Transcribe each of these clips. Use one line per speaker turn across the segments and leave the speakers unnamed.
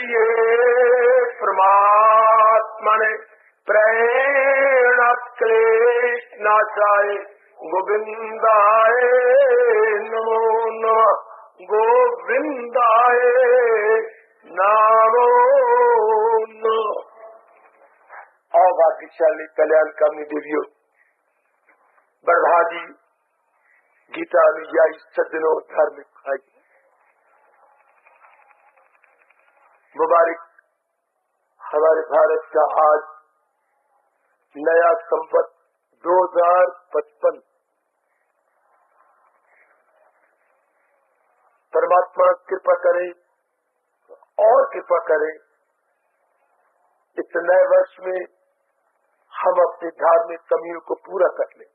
ये परमात्मने प्रेरणा क्लेश नाशाय गोविंदाय नमो नमः, गोविंदाय नमो नमः। और भाग्यशाली कल्याणकामी देवियों, बरभागी गीता अनुयायी सज्जनों, धार्मिक भाई, मुबारक हमारे भारत का आज नया संवत 2055। परमात्मा कृपा करे और कृपा करे इस नए वर्ष में हम अपनी धार्मिक कमियों को पूरा कर लें।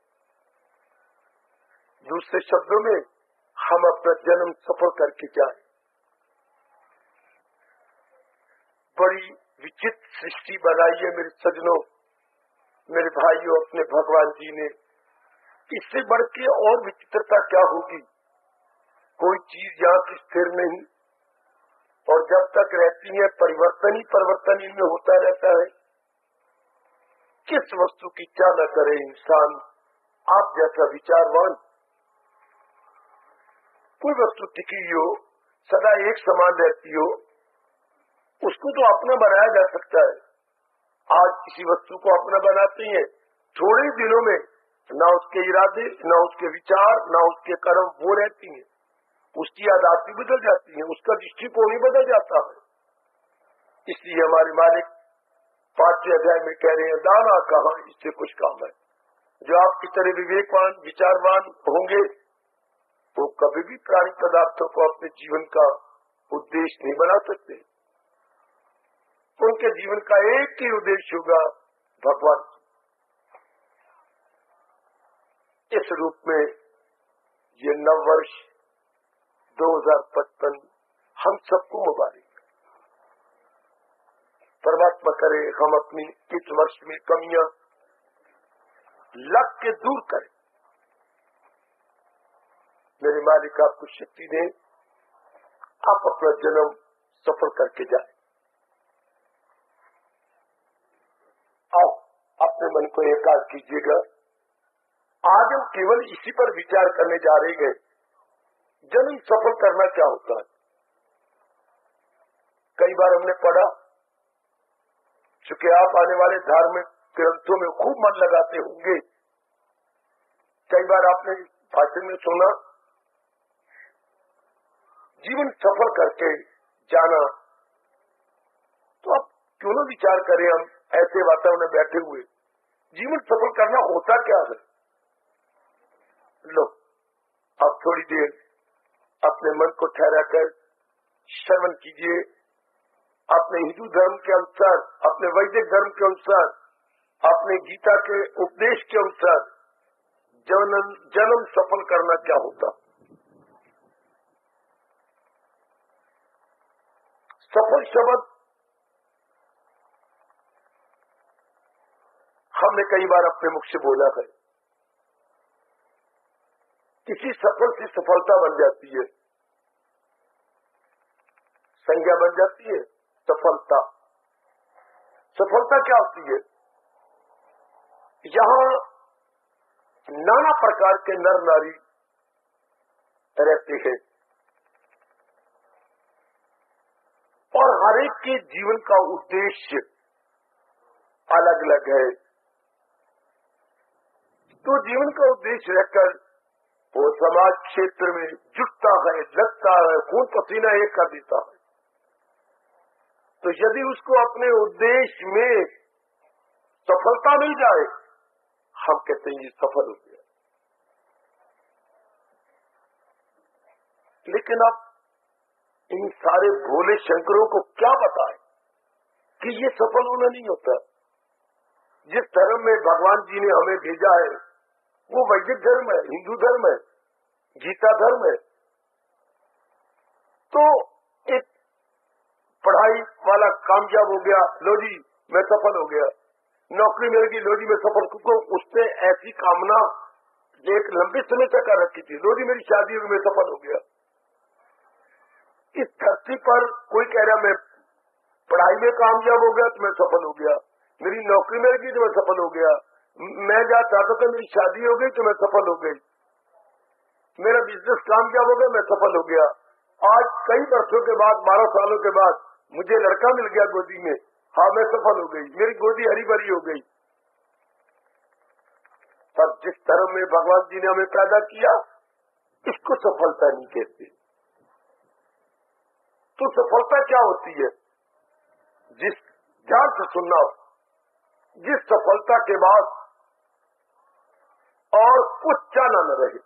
दूसरे शब्दों में हम अपना जन्म सफल करके जाएं। बड़ी विचित्र सृष्टि बनाई है मेरे सज्जनों, मेरे भाइयों, अपने भगवान जी ने। इससे बढ़ के और विचित्रता क्या होगी? कोई चीज यहाँ की स्थिर नहीं, और जब तक रहती है परिवर्तन ही इनमें होता रहता है। किस वस्तु की क्या न करे इंसान, आप जैसा विचारवान। कोई वस्तु टिकी हो, सदा एक समान रहती हो, उसको तो अपना बनाया जा सकता है। आज किसी वस्तु को अपना बनाते हैं, थोड़े दिनों में ना उसके इरादे, ना उसके विचार, ना उसके कर्म वो रहती हैं। उसकी आदतें बदल जाती हैं, उसका दृष्टिकोण ही बदल जाता है। इसलिए हमारे मालिक 5वें अध्याय में कह रहे हैं, दाना कहाँ, इससे कुछ काम है। जो आपकी तरह विवेकवान विचारवान होंगे वो कभी भी प्राणी पदार्थों को अपने जीवन का उद्देश्य नहीं बना सकते। उनके जीवन का एक ही उद्देश्य होगा, भगवान। इस रूप में ये नव वर्ष 2055 हम सबको मुबारक। परमात्मा करे हम अपनी इस वर्ष में कमियां लग के दूर करें। मेरे मालिक आपको शक्ति दे, आप अपना जन्म सफल करके जाए। आओ अपने मन को एकाग्र कीजिएगा। आज हम केवल इसी पर विचार करने जा रहे हैं, जन्म सफल करना क्या होता है। कई बार हमने पढ़ा, चूंकि आप आने वाले धार्मिक ग्रंथों में खूब मन लगाते होंगे, कई बार आपने भाषण में सुना, जीवन सफल करके जाना। तो अब क्यों न विचार करें हम ऐसे वातावरण में बैठे हुए, जीवन सफल करना होता क्या है। लो अब थोड़ी देर अपने मन को ठहरा कर श्रवण कीजिए। अपने हिंदू धर्म के अनुसार, अपने वैदिक धर्म के अनुसार, अपने गीता के उपदेश के अनुसार जन्म सफल करना क्या होता। सफल शब्द हमने कई बार अपने मुख से बोला है। किसी सफल से सफलता बन जाती है, संज्ञा बन जाती है सफलता। सफलता क्या होती है? यहाँ नाना प्रकार के नर नारी रहते हैं और हर एक के जीवन का उद्देश्य अलग अलग है। तो जीवन का उद्देश्य रहकर वो समाज क्षेत्र में जुटता है, लगता है, खून पसीना एक कर देता है। तो यदि उसको अपने उद्देश्य में सफलता मिल जाए, हम कहते हैं ये सफल हो गया। लेकिन अब इन सारे भोले शंकरों को क्या बताएं कि ये सफल होना नहीं होता। जिस धर्म में भगवान जी ने हमें भेजा है वो वैदिक धर्म है, हिंदू धर्म है, गीता धर्म है। तो एक पढ़ाई वाला कामयाब हो गया, लो जी मैं सफल हो गया, नौकरी मिल गई, लो जी मैं सफल, क्योंकि उसने ऐसी कामना एक लंबे समय तक कर रखी थी, लो जी मेरी शादी हुई मैं सफल हो गया। इस धरती पर कोई कह रहा मैं पढ़ाई में कामयाब हो गया तो मैं सफल हो गया, मेरी नौकरी मिल गई तो मैं सफल हो गया, मैं जहाँ चाहता था मेरी शादी हो गई तो मैं सफल हो गई, मेरा बिजनेस कामयाब हो गया, मैं सफल हो गया। आज कई वर्षों के बाद, 12 सालों के बाद मुझे लड़का मिल गया गोदी में, हाँ मैं सफल हो गई, मेरी गोदी हरी भरी हो गई। पर जिस धर्म में भगवान जी ने हमें पैदा किया, इसको सफलता नहीं कहते। तो सफलता क्या होती है? जिस ध्यान से सुनना, जिस सफलता के बाद और कुछ चाहना न रहे।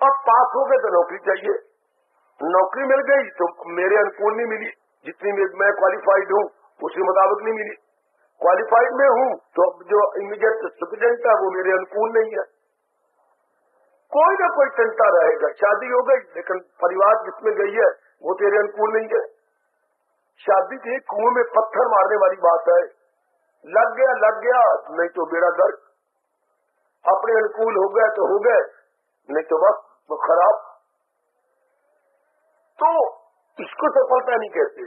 अब पास हो गए तो नौकरी चाहिए, नौकरी मिल गई तो मेरे अनुकूल नहीं मिली, जितनी मैं क्वालिफाइड हूँ उसी मुताबिक नहीं मिली, क्वालिफाइड में हूँ तो अब जो इमीडिएट स्टूडेंट है वो मेरे अनुकूल नहीं है। कोई ना कोई चिंता रहेगा, शादी हो गई लेकिन परिवार जिसमें गई है वो तेरे अनुकूल नहीं है। शादी थी कुएं में पत्थर मारने वाली बात है, लग गया नहीं तो बेड़ा गर्क, अपने अनुकूल हो गए तो हो गए, नहीं तो बस वो खराब। तो इसको सफलता नहीं कहते,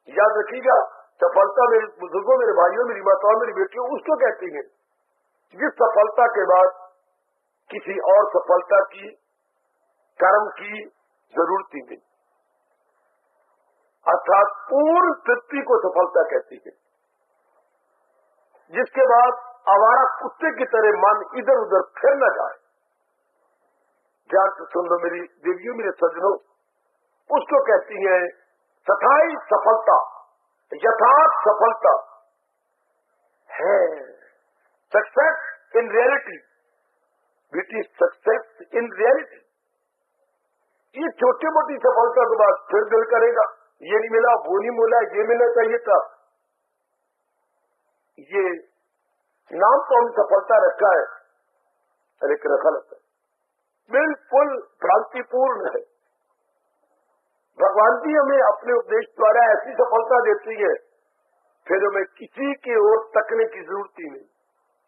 याद रखिएगा। सफलता मेरे बुजुर्गों, मेरे भाइयों, मेरी माताओं, मेरी बेटियों, उसको कहती है जिस सफलता के बाद किसी और सफलता की, कर्म की जरूरत ही नहीं, अर्थात पूर्ण तृप्ति को सफलता कहती है। जिसके बाद आवारा कुत्ते की तरह मन इधर उधर फिर न जाए। ध्यान से सुन लो मेरी देवियों, मेरे सज्जनों, उसको कहती है स्थायी सफलता, यथार्थ सफलता है। Success in reality, it is success in reality. ये छोटी मोटी सफलता के बाद फिर दिल करेगा ये नहीं मिला, वो नहीं मिला, ये मिलना चाहिए था। ये नाम तो हम सफलता रखा है, लेकिन गलत है, बिल्कुल भ्रांतिपूर्ण है। भगवान जी हमें अपने उपदेश द्वारा ऐसी सफलता देती है, फिर हमें किसी की ओर तकने की जरूरत ही नहीं,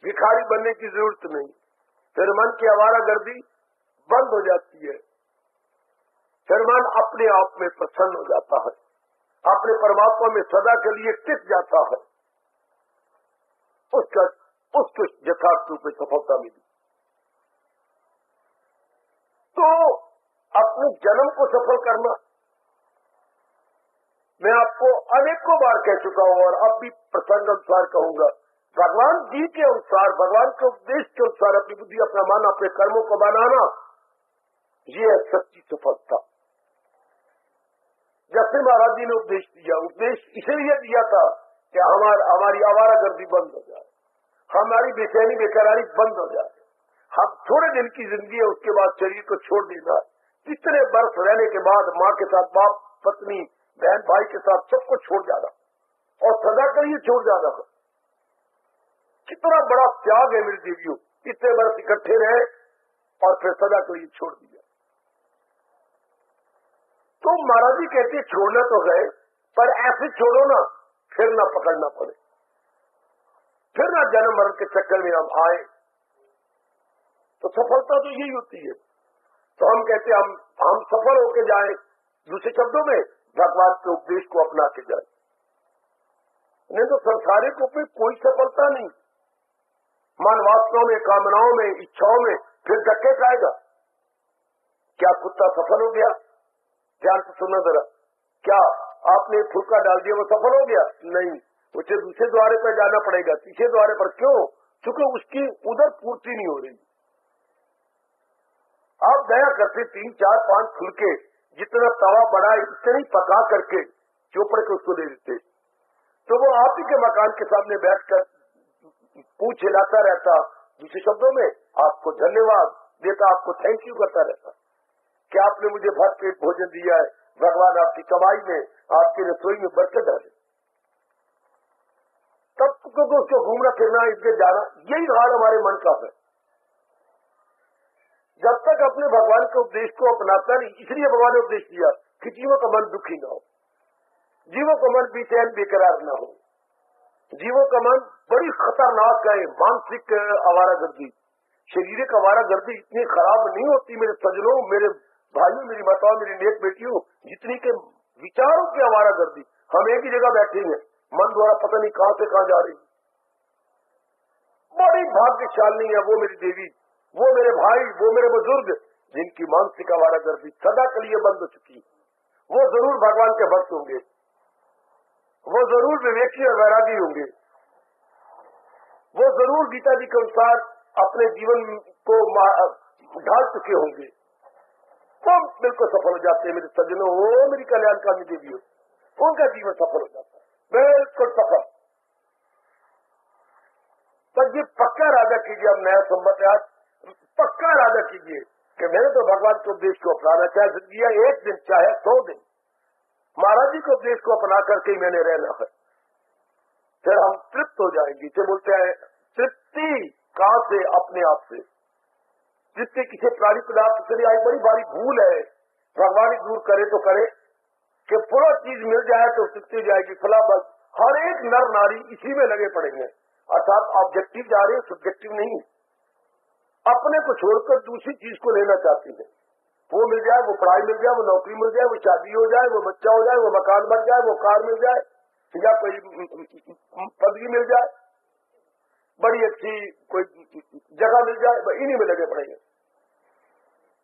भिखारी बनने की जरूरत नहीं, फिर मन की आवारागर्दी बंद हो जाती है, फिर मन अपने आप में प्रसन्न हो जाता है, अपने परमात्मा में सदा के लिए टिक जाता है। उसको यथार्थ रूप में सफलता मिली। तो अपने जन्म को सफल करना, मैं आपको अनेकों बार कह चुका हूं और अब भी प्रसंग अनुसार कहूंगा, भगवान जी के अनुसार, भगवान के उपदेश के अनुसार अपनी बुद्धि, अपना मन, अपने कर्मों को बनाना, ये है सच्ची सफलता। जैसे महाराज जी ने उपदेश दिया, उपदेश इसलिए दिया था कि हमारी आवारागर्दी बंद हो जाए, हमारी बेचैनी बेकरारी बंद हो जाए। हम थोड़े दिन की जिंदगी है, उसके बाद शरीर को छोड़ देना। कितने वर्ष रहने के बाद माँ के साथ, बाप, पत्नी, बहन, भाई के साथ सबको छोड़ जाना और सदा के लिए छोड़ जाना, कितना बड़ा त्याग है मेरी देवियों। इतने वर्ष इकट्ठे रहे और फिर सदा के लिए छोड़ दिया। तो महाराज जी कहते हैं छोड़ना तो गए, पर ऐसे छोड़ो ना फिर ना पकड़ना पड़े, फिर ना जन्म मरण के चक्कर में हम आए। तो सफलता तो यही होती है। तो हम कहते हैं हम सफल होके जाएं, दूसरे शब्दों में भगवान के उपदेश को अपना के जाए। नहीं तो संसारिक रूप में कोई सफलता नहीं, मन वासनाओं में, कामनाओं में, इच्छाओं में फिर धक्के खाएगा। क्या कुत्ता सफल हो गया? ध्यान से सुनना जरा, क्या आपने फुलका डाल दिया वो सफल हो गया? नहीं, उसे दूसरे द्वारे पर जाना पड़ेगा, तीसरे द्वारे पर। क्यों? क्योंकि उसकी उधर पूर्ति नहीं हो रही। आप दया करते 3, 4, 5 फुलके, जितना तवा बड़ा है इतने ही पका करके चोपड़ के उसको दे देते, तो वो आप ही के मकान के सामने बैठकर पूछ हिलाता रहता, दूसरे शब्दों में आपको धन्यवाद देता, आपको थैंक यू करता रहता कि आपने मुझे भर पेट भोजन दिया है, भगवान आपकी कमाई में, आपकी रसोई में बरकत डाले। तब तो उसको घूमना फिरना, इसके जाना, यही हाल हमारे मन का है। जब तक अपने भगवान के उपदेश को अपनाता नहीं, इसलिए भगवान ने उपदेश दिया कि जीवों का मन दुखी न हो, जीवों का मन बेचैन बेकरार न हो। जीवों का मन बड़ी खतरनाक है, मानसिक आवारागर्दी, शारीरिक आवारागर्दी इतनी खराब नहीं होती मेरे सज्जनों, मेरे भाइयों, मेरी माताओं, मेरी नेक बेटियों, जितनी के विचारों की आवारागर्दी, हम एक ही जगह बैठे हैं, मन द्वारा पता नहीं कहां से कहां जा रही। बड़ी भाग्यशाली है वो मेरी देवी, वो मेरे भाई, वो मेरे बुजुर्ग, जिनकी मानसिक आवारागर्दी सदा के लिए बंद हो चुकी। वो जरूर भगवान के भक्त होंगे, वो जरूर विवेकी और वैरागी होंगे, वो जरूर गीता जी के अनुसार अपने जीवन को ढाल चुके होंगे। वो बिल्कुल सफल हो जाते हैं मेरे सज्जनों, वो मेरी कल्याणकारी देवी हो, उनका जीवन सफल हो जाता है, बिल्कुल सफल। तो ये पक्का राजा कीजिए, अब नया संबत है, आज पक्का राजा कीजिए कि मैंने तो भगवान के उपदेश को अपनाना, चाहे जिंदगी एक दिन चाहे 100 दिन, महाराज जी के उपदेश को अपना करके ही मैंने रहना है, फिर हम तृप्त हो जाएंगे। इसे बोलते हैं तृप्ति कहां से? अपने आप से। जिससे किसी प्राणी पदार्थ से आई बड़ी भारी भूल है, भगवान ही दूर करे तो करे कि पूरा चीज मिल जाए तो तृप्ति जाएगी, फला बस। हर एक नर नारी इसी में लगे पड़ेंगे, अर्थात ऑब्जेक्टिव जा रहे हैं, सब्जेक्टिव नहीं। अपने को छोड़कर दूसरी चीज को लेना चाहती है, वो मिल जाए, वो पढ़ाई मिल जाए, वो नौकरी मिल जाए, वो शादी हो जाए, वो बच्चा हो जाए, वो मकान बन जाए, वो कार मिल जाए, या कोई पदवी मिल जाए, बड़ी अच्छी कोई जगह मिल जाए, इन्हीं में लगे पड़ेंगे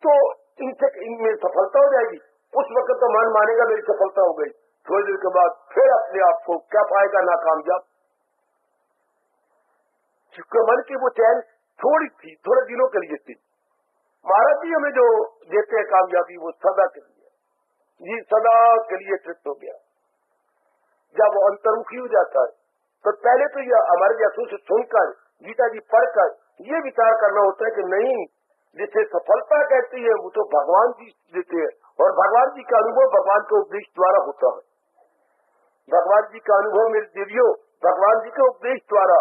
तो इनमें सफलता हो जाएगी। उस वक्त तो मन मानेगा मेरी सफलता हो गई, थोड़ी देर के बाद फिर अपने आप को क्या पाएगा? नाकामयाब। क्योंकि मन की वो चैन थोड़ी थी, थोड़े दिनों के लिए थी। महाराज जी हमें जो देते हैं कामयाबी, वो सदा के लिए, जी सदा के लिए तृप्त हो गया। जब वो अंतर्मुखी हो जाता है तो पहले तो ये हमारे जैसों से सुनकर, गीता जी पढ़कर ये विचार करना होता है कि नहीं, जिसे सफलता कहती है वो तो भगवान जी देते हैं, और भगवान जी का अनुभव भगवान के उपदेश द्वारा होता है। भगवान जी का अनुभव मेरे देवियों भगवान जी के उपदेश द्वारा।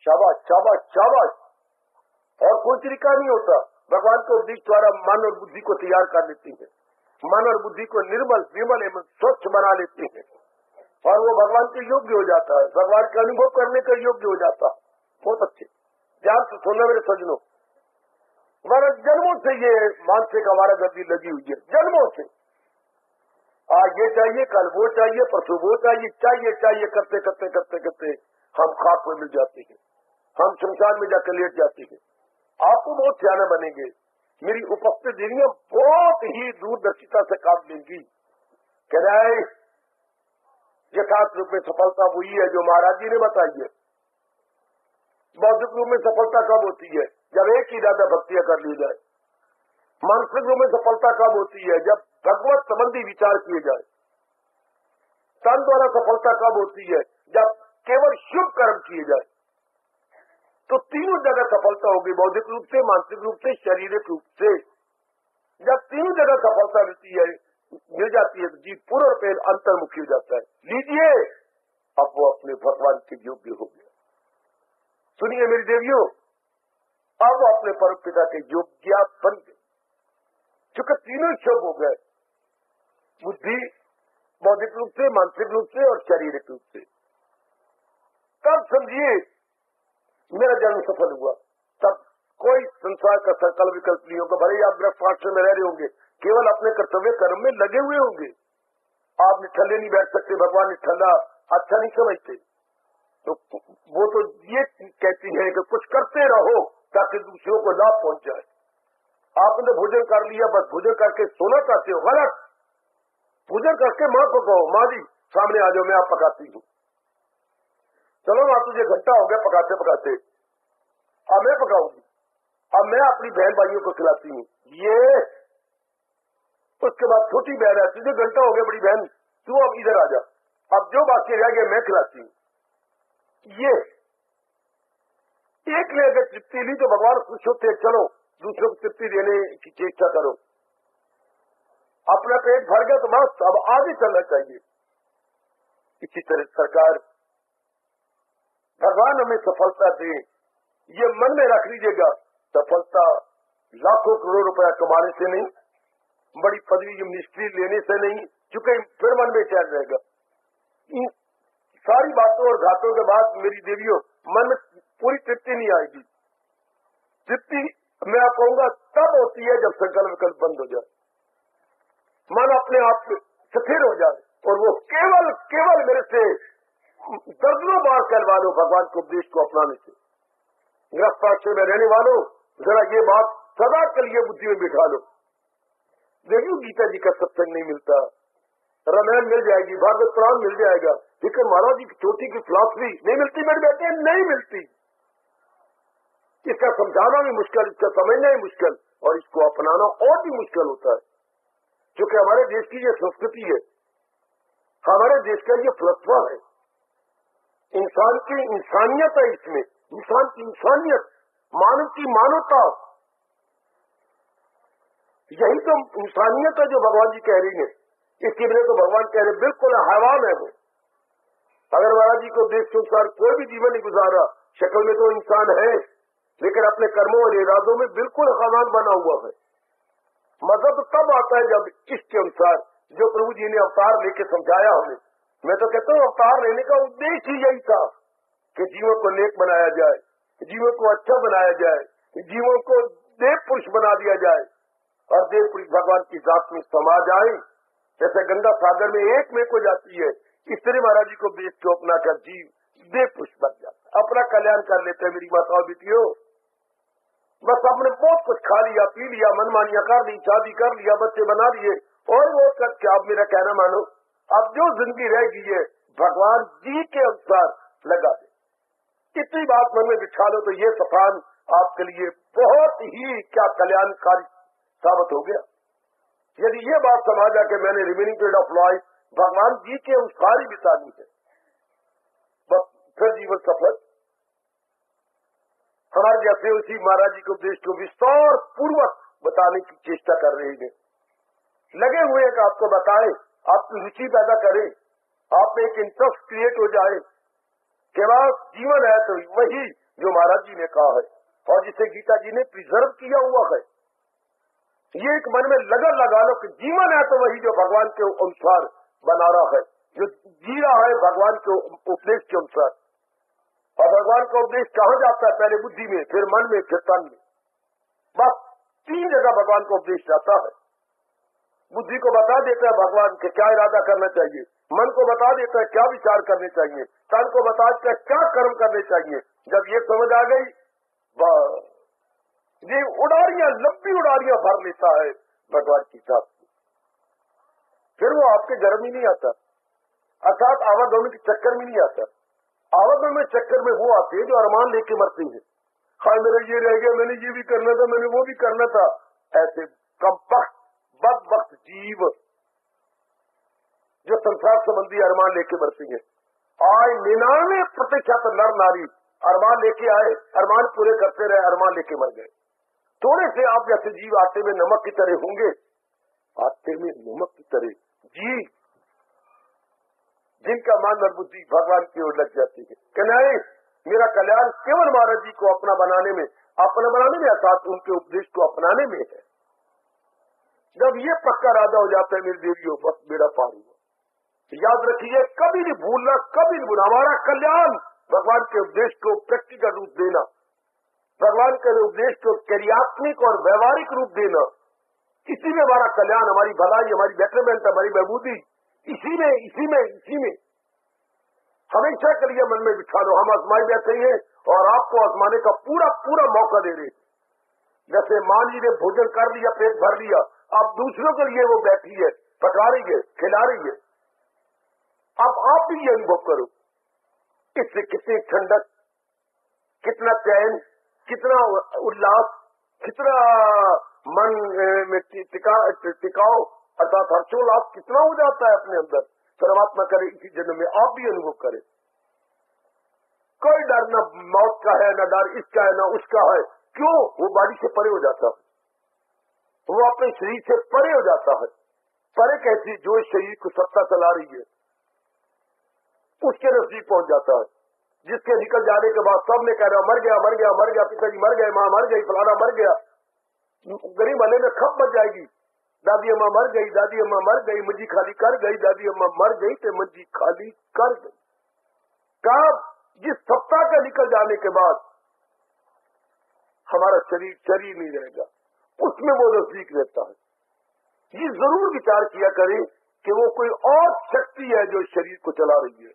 शाबाश शाबाश शाबाश। और कोई तरीका नहीं होता, भगवान के उपदेश द्वारा मन और बुद्धि को तैयार कर लेती है, मन और बुद्धि को निर्मल विमल एवं स्वच्छ बना लेते हैं, और वो भगवान के योग्य हो जाता है, भगवान का अनुभव करने का योग्य हो जाता है। बहुत अच्छे ध्यान से सुनना मेरे सज्जनों, हमारा जन्मों से ये मानसिक आवारागर्दी लगी हुई है, जन्मों से। आज ये चाहिए, कल वो चाहिए, परसों वो चाहिए, चाहिए चाहिए करते करते करते करते हम खाक में मिल जाते हैं, हम शमशान में जाकर लेट जाते हैं। आपको बहुत सियाने बनेंगे, मेरी उपस्थित देवियां बहुत ही दूरदर्शिता से काम लेंगी। कह रहा है यथार्थ रूप में सफलता वही है जो महाराज जी ने बताई है। बौद्धिक रूप में सफलता कब होती है? जब एक ही ज्यादा भक्तियां कर ली जाए। मानसिक रूप में सफलता कब होती है? जब भगवत संबंधी विचार किए जाए। तन द्वारा सफलता कब होती है? जब केवल शुभ कर्म किए जाए। तो तीनों जगह सफलता होगी, बौद्धिक रूप से, मानसिक रूप से, शारीरिक रूप से। जब तीनों जगह सफलता मिल जाती है तो जीव पूर्ण रूप अंतर्मुखी हो जाता है। लीजिए, अब वो अपने भगवान के योग्य हो गया। सुनिए मेरी देवियों, अब वो अपने परम पिता के योग्य बन गए, क्योंकि तीनों शुभ हो गए, बुद्धि, बौद्धिक रूप से, मानसिक रूप से और शारीरिक रूप से। तब समझिए मेरा जन्म सफल हुआ। तब कोई संसार का संकल्प विकल्प नहीं होगा। भले ही आप ब्रेकफास्ट में रह रहे होंगे, केवल अपने कर्तव्य कर्म में लगे हुए होंगे। आप निठल्ले नहीं बैठ सकते, भगवान निठल्ला अच्छा नहीं समझते। तो वो तो ये कहती है कि कुछ करते रहो ताकि दूसरों को लाभ पहुंच जाए। आपने भोजन कर लिया, बस भोजन करके सोना चाहते हो, गलत। भोजन करके माँ पकाओ, माँ जी सामने आ जाओ, मैं आप पकाती हूँ। चलो माँ तुझे घंटा हो गया पकाते पकाते, अब मैं पकाऊंगी, अब मैं अपनी बहन भाइयों को खिलाती हूँ। ये उसके बाद छोटी बहन है, तुझे घंटा हो गया बड़ी बहन, तू अब इधर आ जा, अब जो बाकी रह गया मैं खिलाती हूँ। ये एक ने अगर तृप्ति ली तो भगवान खुश होते, चलो दूसरों को तृप्ति देने की चेष्टा करो। अपना पेट भर गया तो बस अब आगे चलना चाहिए। इसी तरह सरकार, भगवान हमें सफलता दे, ये मन में रख लीजिएगा। सफलता लाखों करोड़ रुपया कमाने से नहीं, बड़ी पदवी मिनिस्ट्री लेने से नहीं, क्योंकि फिर मन में चैन रहेगा। इन सारी बातों और घातों के बाद मेरी देवियों मन में पूरी तृप्ति नहीं आएगी। तृप्ति मैं आप कहूंगा तब होती है जब संकल्प विकल्प बंद हो जाए, मन अपने आप स्थिर हो जाए, और वो केवल केवल मेरे से दर्जनों बार कहलवा लो भगवान के उपदेश को अपनाने से। गृहस्थाश्रम में रहने वालों, जरा ये बात सदा के लिए बुद्धि में बिठा लो। देखिए गीता जी का सत्संग नहीं मिलता, रामायण मिल जाएगी, भागवत पुराण मिल जाएगा, लेकिन महाराज जी की चोटी की फिलॉसफी नहीं मिलती मेरे बेटे, नहीं मिलती। इसका समझाना भी मुश्किल, इसका समझना ही मुश्किल, और इसको अपनाना और भी मुश्किल होता है। क्योंकि हमारे देश की ये संस्कृति है, हमारे देश का ये फलसफा है, इंसान की इंसानियत है, इसमें इंसान की इंसानियत, मानव की मानवता, यही तो इंसानियत है जो भगवान जी कह रही है। इसके लिए तो भगवान कह रहे बिल्कुल हैवान है वो। अगर महाराज जी को देश के अनुसार कोई भी जीवन नहीं गुजारा, शक्ल में तो इंसान है, लेकिन अपने कर्मों और इरादों में बिल्कुल हैवान बना हुआ है। मजहब तब आता है जब इसके अनुसार जो प्रभु जी ने अवतार लेके समझाया हमें। मैं तो कहता हूँ अवतार लेने का उद्देश्य ही यही था कि जीवन को नेक बनाया जाए, जीवन को अच्छा बनाया जाए, जीवन को देव पुरुष बना दिया जाए, और देव पुरुष भगवान की जात में समा जाए। जैसे गंगा सागर में एक में को जाती है, इस तरह महाराज जी को देश को अपना कर जीव देव पुरुष बन जाता, अपना कल्याण कर लेते हैं। मेरी माताओं बेटियों, बस आपने बहुत कुछ खा लिया, पी लिया, मनमानियां कर ली, शादी कर लिया, बच्चे बना लिए, और वो करके आप मेरा कहना मानो, अब जो जिंदगी रहेगी है भगवान जी के अनुसार लगा दे। इतनी बात मन में बिछा लो तो ये सफान आपके लिए बहुत ही क्या कल्याणकारी साबित हो गया। यदि ये बात समझ आ कि मैंने रिमेनिंग पीरियड ऑफ लाइफ भगवान जी के अनुसार ही बितानी है, बस फिर जीवन सफल। हमारे जैसे उसी महाराज जी के उपदेश को विस्तार पूर्वक बताने की चेष्टा कर रहे हैं, लगे हुए हैं कि आपको बताएं, आपकी रुचि पैदा करें, आप में एक इंटरेस्ट क्रिएट हो जाए कि बस जीवन है तो वही जो महाराज जी ने कहा है और जिसे गीता जी ने प्रिजर्व किया हुआ है। ये एक मन में लगन लगा लो कि जीवन है तो वही जो भगवान के अनुसार बना रहा है, जो जी रहा है भगवान के उपदेश के अनुसार। और भगवान का उपदेश कहाँ जाता है? पहले बुद्धि में, फिर मन में, फिर तन में। बस 3 जगह भगवान का उपदेश जाता है। बुद्धि को बता देता है भगवान के क्या इरादा करना चाहिए, मन को बता देता है क्या विचार करने चाहिए, तन को बता देता है क्या कर्म करने चाहिए। जब ये समझ आ गई, ये उड़ारियां, लंबी उड़ारियां भर लेता है भगवान की साथ, फिर वो आपके घर में नहीं आता, अर्थात आवागमन के चक्कर में नहीं आता। आवागमन चक्कर में वो आते हैं जो अरमान लेके मरते हैं, हाँ मेरा ये रह गया, मैंने ये भी करना था, मैंने वो भी करना था। ऐसे कमबख्त बदबख्त जीव जो संसार संबंधी अरमान लेके मरती हैं। आज 99% नर नारी अरमान लेके आए, अरमान पूरे करते रहे, अरमान लेके मर गए। थोड़े से आप जैसे जीव आटे में नमक की तरह होंगे, आटे में नमक की तरह जी, जिनका मन और बुद्धि भगवान की ओर लग जाती है कि नहीं मेरा कल्याण केवल महाराज जी को अपना बनाने में अर्थात उनके उपदेश को अपनाने में है। जब ये पक्का इरादा हो जाता है मेरी देवियों, बस बेड़ा पार हुआ। याद रखिए, कभी नहीं भूलना, कभी नहीं भूलना, हमारा कल्याण भगवान के उपदेश को प्रैक्टिकल रूप देना, भगवान के उपदेश को क्रियात्मक और व्यवहारिक रूप देना, इसी में हमारा कल्याण, हमारी भलाई, हमारी बेटरमेंट, हमारी बहबूदी, इसी में हमेशा के लिए मन में बिठा दो। हम आजमाई बैठे हैं और आपको आजमाने का पूरा मौका दे रहे हैं। जैसे मां जी ने भोजन कर लिया, पेट भर लिया, अब दूसरों के लिए वो बैठी है, पका रही है, खिला रही है। अब आप भी ये अनुभव करो, इससे कितनी ठंडक, कितना चैन, कितना उल्लास, कितना मन में टिकाओ अर्थात हर्षोल्लास कितना हो जाता है अपने अंदर। परमात्मा करे इसी जन्म में आप भी अनुभव करें। कोई डर न मौत का है, न डर इसका है, न उसका है। क्यों? वो बॉडी से परे हो जाता है, वो अपने शरीर से परे हो जाता है। परे कैसी? जो शरीर को सत्ता चला रही है उसके नजदीक पहुंच जाता है, जिसके निकल जाने के बाद सबने कह रहा मर गया, मर गया, मर गया, पिताजी मर गए, माँ मर गई, फलाना मर गया, गरीब वाले में खप बच जाएगी। दादी अम्मा मर गई, दादी अम्मा मर गई, मंजी खाली कर गई, दादी अम्मा मर गई तो मंजी खाली कर गई। कब? जिस सत्ता के निकल जाने के बाद हमारा शरीर नहीं रहेगा, उसमें वो नजदीक रहता है। ये जरूर विचार किया करें कि वो कोई और शक्ति है जो शरीर को चला रही है।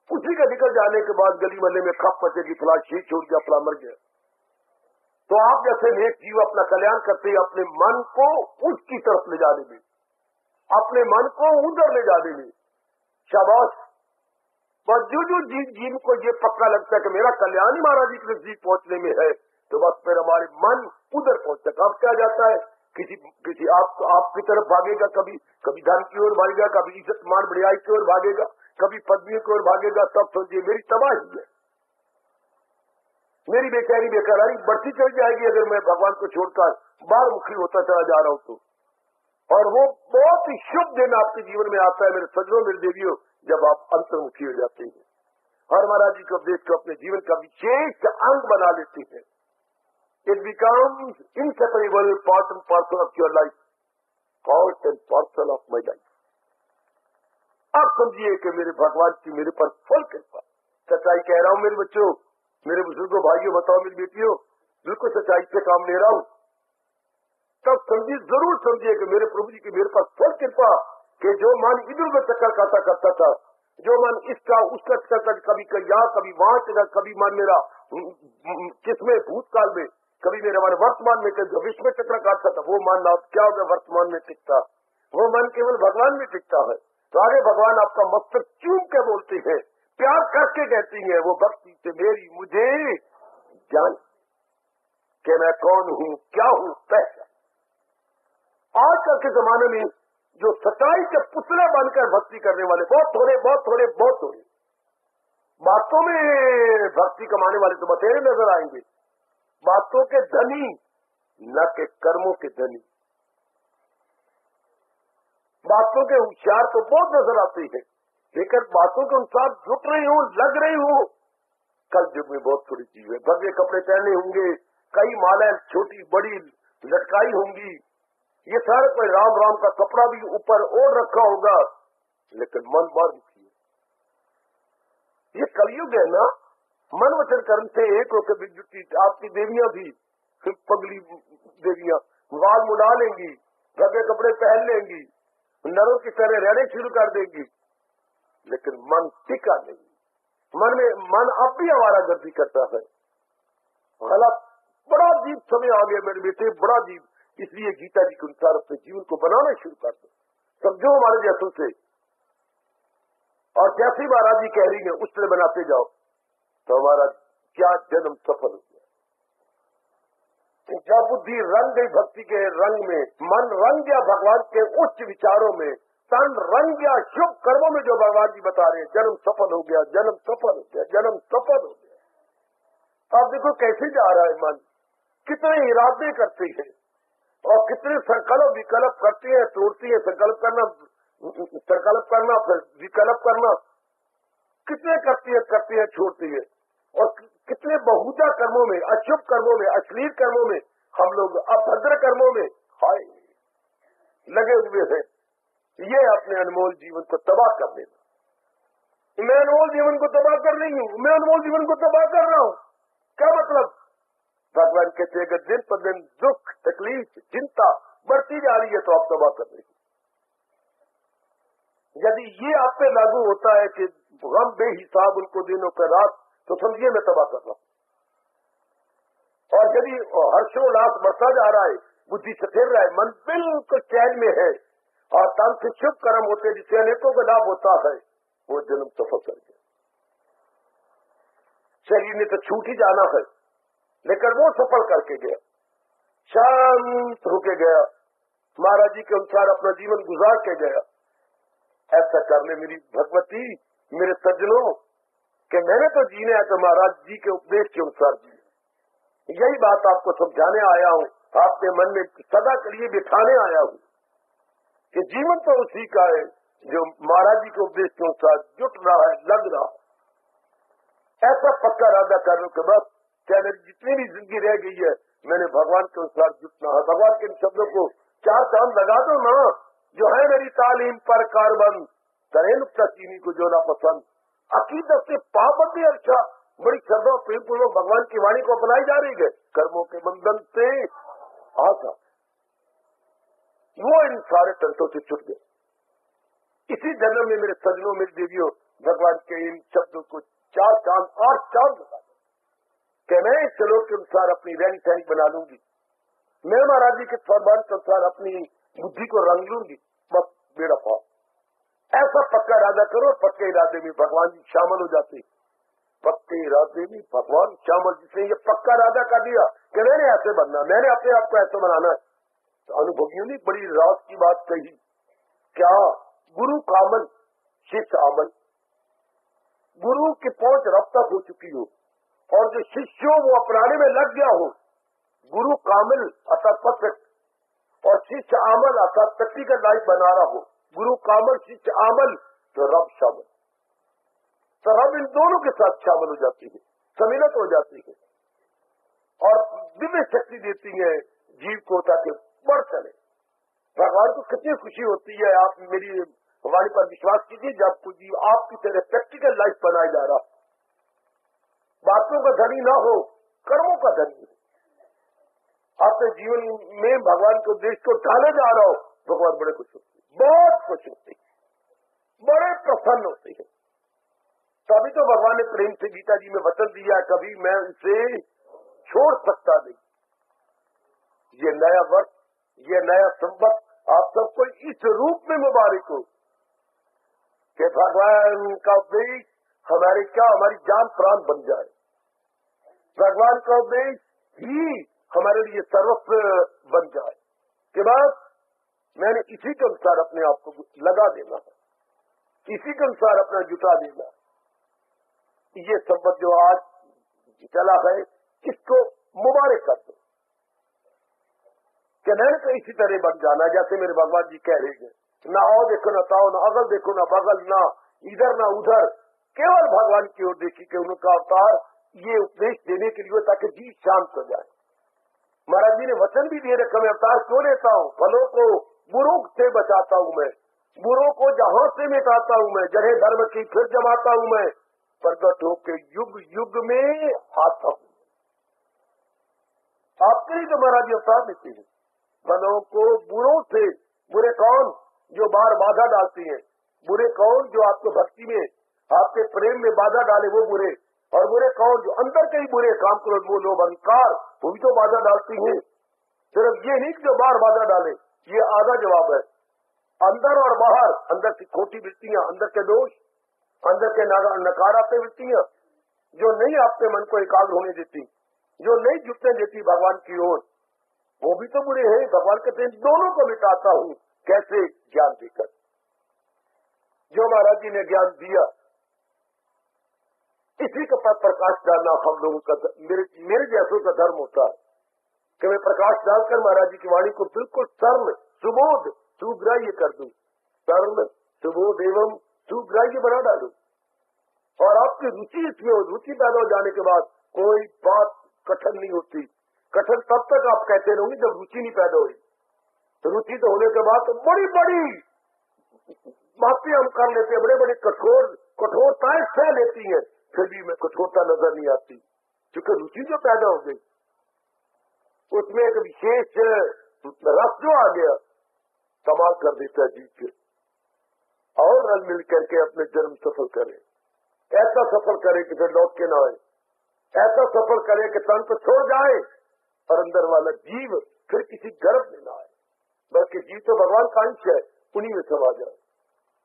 उसी का निकल जाने के बाद गली मोहल्ले में खप मचेगी, फला शीत छोड़ गया, फला मर गया। तो आप जैसे नेक जीव अपना कल्याण करते हैं अपने मन को उसकी तरफ ले जाने में, अपने मन को उधर ले जाने में। शाबाश। और जो जीव को ये पक्का लगता है कि मेरा कल्याण ही महाराज जी के नजदीक पहुंचने में है, तो बस फिर हमारे मन उधर पहुंचता। अब क्या जाता है, किसी आपकी तरफ भागेगा, कभी धन की ओर भागेगा, कभी इज्जत मान बढ़ियाई की ओर भागेगा, कभी पदवी की ओर भागेगा। तब समझिए मेरी तबाही है, मेरी बेचारी बेकरारी बढ़ती चल जाएगी अगर मैं भगवान को छोड़कर बाहर मुखी होता चला जा रहा हूं तो। और वो बहुत ही शुभ दिन आपके जीवन में आता है मेरे सज्जनों, मेरे देवियों, जब आप अंतर्मुखी हो जाते हैं और महाराज जी के उपदेश को अपने जीवन का विशेष अंग बना लेते हैं। It becomes inseparable part and parcel of your life, part and parcel of my life. आप समझिए कि मेरे भगवान की मेरे पर फुल कृपा। सच्चाई कह रहा हूं मेरे बच्चों, मेरे बुजुर्गों, भाइयों, बताओ मेरी बेटियों, बिल्कुल सच्चाई से काम ले रहा हूं। तब समझिए, जरूर समझिए कि मेरे प्रभु जी की मेरे पर फुल कृपा कि जो मन इधर उधर चक्कर खाता करता था, जो मन इसका उसका चक्कर, कभी यहाँ कभी वहां चला, कभी मन मेरा किसमें भूतकाल में, कभी मेरा मन वर्तमान में, कभी भविष्य में चक्कर काटता था, वो मन अब क्या हो गया, वर्तमान में टिकता। वो मन केवल भगवान में टिकता है। तो आगे भगवान आपका मस्तक चूम के बोलते हैं, प्यार करके कहती है वो भक्ति से, मेरी मुझे जान कि मैं कौन हूं, क्या हूं, पहचान। आजकल के जमाने में जो सच्चाई के पुतले बनकर भक्ति करने वाले बहुत थोड़े, बहुत थोड़े, बहुत थोड़े। बातों में भक्ति कमाने वाले तो बतेरे नजर आएंगे, बातों के धनी न के कर्मों के धनी। बातों के होशियार तो बहुत नजर आते हैं, लेकिन बातों के अनुसार जुट रही हो, लग रही हो। कल युग में बहुत थोड़ी चीज है। भव्य कपड़े पहने होंगे, कई मालाएं छोटी बड़ी लटकाई होंगी, ये सारे कोई राम राम का कपड़ा भी ऊपर ओढ़ रखा होगा, लेकिन मन बाहर दुखी है। ये कलयुग है ना, मन वचन कर्म से एक होकर जुटी। आपकी देवियां भी पगली देवियां बाल मुड़ा लेंगी, भव्य कपड़े पहन लेंगी, नरों की तरह रहने शुरू कर देंगी, लेकिन मन टिका नहीं। मन अब भी आवारागर्दी करता है। गलत, बड़ा अजीब समय आ गया मेरे बेटे, बड़ा अजीब। इसलिए गीता जी के अनुसार अपने जीवन को बनाना शुरू कर दो, समझो हमारे जैसों से, और जैसे महाराज जी कह रही है उस तरह बनाते जाओ, तो हमारा क्या जन्म सफल हो गया। जब बुद्धि रंग गई भक्ति के रंग में, मन रंग गया भगवान के उच्च विचारों में, तन रंग गया शुभ कर्मों में, जो भगवान जी बता रहे हैं, जन्म सफल हो गया, जन्म सफल हो गया, जन्म सफल हो गया। अब देखो कैसे जा रहा है मन, कितने इरादे करते हैं और कितने संकल्प विकल्प करते हैं, तोड़ती है। संकल्प करना फिर विकल्प करना, कितने करती है छोड़ती है। और कितने बहुधा कर्मों में, अशुभ कर्मों में, अश्लील कर्मों में, हम लोग अभद्र कर्मों में हाय लगे हुए हैं। ये अपने अनमोल जीवन को तबाह कर देना। मैं अनमोल जीवन को तबाह कर रही हूँ, मैं अनमोल जीवन को तबाह कर रहा हूँ। क्या मतलब? भगवान कहते अगर दिन पर दिन दुख, तकलीफ, चिंता बढ़ती जा रही है तो आप तबाह कर रही हैं। यदि ये आप पे लागू होता है कि हम बेहिसाब उनको दिनों पर रात, तो समझिए मैं तबाह कर रहा हूं। और यदि हर्षोल्लास बढ़ता जा रहा है, बुद्धि सफेर रहा है, मन बिल्कुल चैन में है और तन से शुभ कर्म होते जिससे अनेकों को लाभ होता है, वो जन्म सफल कर गया। शरीर ने तो छूट ही जाना है, लेकिन वो सफल करके गया, शांत होके गया, महाराज जी के अनुसार अपना जीवन गुजार के गया। ऐसा करने मेरी भगवती, मेरे सज्जनों, कि मैंने तो जीने है तो महाराज जी के उपदेश के अनुसार जी। यही बात आपको समझाने आया हूँ, आपके मन में सदा के लिए बिठाने आया हूँ कि जीवन तो उसी का है जो महाराज जी के उपदेश के अनुसार जुट रहा है, लग रहा है। ऐसा पक्का इरादा कर लो कि बस क्या मेरी जितनी भी जिंदगी रह गई है मैंने भगवान के अनुसार जुटना है। भगवान के इन शब्दों को 4 चांद लगा दो ना, जो है मेरी तालीम पर कारबंद, करे नुक्ता चीनी को जो ना पसंद, अकीदत से पाबंदी। अच्छा, बड़ी श्रद्धा प्रेम पूर्वक भगवान की वाणी को अपनाई जा रही है, कर्मों के बंधन से आजा। वो इन सारे तंत्रों से छूट गए। इसी जन्म में मेरे सजनों, मेरी देवियों, भगवान के इन शब्दों को 4 चांद 8 चांद लगा कि मैं इस श्लोक के अनुसार अपनी रहनी सहनी बना लूंगी, मैं महाराज जी के फरमान के अनुसार अपनी बुद्धि को रंग लूंगी, बस बेड़ा पार। ऐसा पक्का इरादा करो, पक्के इरादे में भगवान जी शामिल हो जाते। पक्के इरादे में भगवान शामिल, जिसने ये पक्का इरादा कर दिया कि मैंने ऐसे बनना, मैंने अपने आप को ऐसे बनाना है, तो अनुभवियों ने बड़ी राज की बात कही। क्या? गुरु कामल शिष्य आमल। गुरु की पहुंच रब तक हो चुकी हो और जो शिष्यों वो अपनाने में लग गया हो, गुरु कामिल अर्थात परफेक्ट और शिष्य आमल अर्थात प्रैक्टिकल लाइफ बना रहा हो, गुरु कामल शिष्य आमल, तो रब शामिल। तो रब इन दोनों के साथ शामिल हो जाती है, सम्मिलित हो जाती है और दिव्य शक्ति देती है जीव को ताकि बढ़ चले। भगवान को कितनी खुशी होती है, आप मेरी वाणी पर विश्वास कीजिए, जब कोई जीव आपकी तरह प्रैक्टिकल लाइफ बनाया जा रहा, बातों का धनी ना हो, कर्मों का धनी हो, अपने जीवन में भगवान के उद्देश्य को ढाले जा रहा हो, भगवान बड़े खुश होते हैं, बहुत खुश होते हैं, बड़े प्रसन्न होते हैं। तभी तो भगवान ने प्रेम से गीता जी में वचन दिया, कभी मैं उसे छोड़ सकता नहीं। ये नया वर्ष, ये नया संवत आप सबको इस रूप में मुबारक हो कि भगवान का उद्देश्य हमारे क्या, हमारी जान प्राण बन जाए। भगवान का उद्देश्य ही हमारे लिए सर्वस्व बन जाए कि बस मैंने इसी के अनुसार अपने आप को लगा देना है, इसी के अनुसार अपना जुटा देना है। ये संवत जो आज चला है, इसको मुबारक कर दो कि मैंने तो इसी तरह बन जाना, जैसे मेरे भगवान जी कह रहे हैं, ना आओ देखो ना ताओ, ना अगल देखो ना बगल, ना इधर ना उधर, केवल भगवान की ओर देखी कि उनका अवतार ये उपदेश देने के लिए ताकि जीव शांत हो जाए। महाराज जी ने वचन भी दिए रखा, मैं अवतार क्यों लेता हूँ? भलों को बुरों से बचाता हूँ मैं, बुरों को जहां से मिटाता हूँ मैं, जगह धर्म की फिर जमाता हूँ मैं, प्रगट होके युग युग में आता हूँ। आपके ही तो महाराज जी अवतार लेते हैं। भलों को बुरों से, बुरे कौन? जो बाहर बाधा डालती हैं, बुरे कौन? जो आपको भक्ति में, आपके प्रेम में बाधा डाले, वो बुरे। और बुरे कौन? जो अंदर के ही बुरे काम, क्रोध मोह लोभ अहंकार, वो भी तो बाधा डालती हैं। सिर्फ ये नहीं जो बाहर बाधा डाले, ये आधा जवाब है। अंदर और बाहर, अंदर की खोटी वृत्तियां, अंदर के दोष, अंदर के नकारात्मक वृत्तियां जो नहीं आपके मन को एकाग्र होने देती, जो नहीं झुकने देती भगवान की ओर, वो भी तो बुरे हैं। भगवान कहते हैं दोनों को मिटाता हूँ। कैसे? ज्ञान देकर। जो महाराज जी ने ज्ञान दिया, इसी के पर प्रकाश डालना हम लोगों का, मेरे जैसों का धर्म होता है कि मैं प्रकाश डालकर महाराज जी की वाणी को बिल्कुल सरल, सुबोध, सुग्राह्य कर दूं। सरल, सुबोध एवं सुग्राह्य बना डालूं और आपकी रुचि इसमें हो। रुचि पैदा हो जाने के बाद कोई बात कठिन नहीं होती। कठिन तब तक आप कहते रहोगे जब रुचि नहीं पैदा हुई। तो रुचि तो होने के बाद तो बड़ी बड़ी बातें हम कर लेते हैं, बड़े बड़े कठोरताएं सह लेती है, फिर भी मैं कठोरता नजर नहीं आती, क्योंकि रुचि जो पैदा हो गई, उसमें एक विशेष रस जो आ गया, कमाल कर देता है जीव के। और रल मिल करके अपने जन्म सफल करे, ऐसा सफल करे कि फिर लौट के ना आए, ऐसा सफल करे कि तन को छोड़ जाए और अंदर वाला जीव फिर किसी गर्भ में ना आए, बल्कि जीव तो भगवान का अंश है, उन्हीं में समा जाए,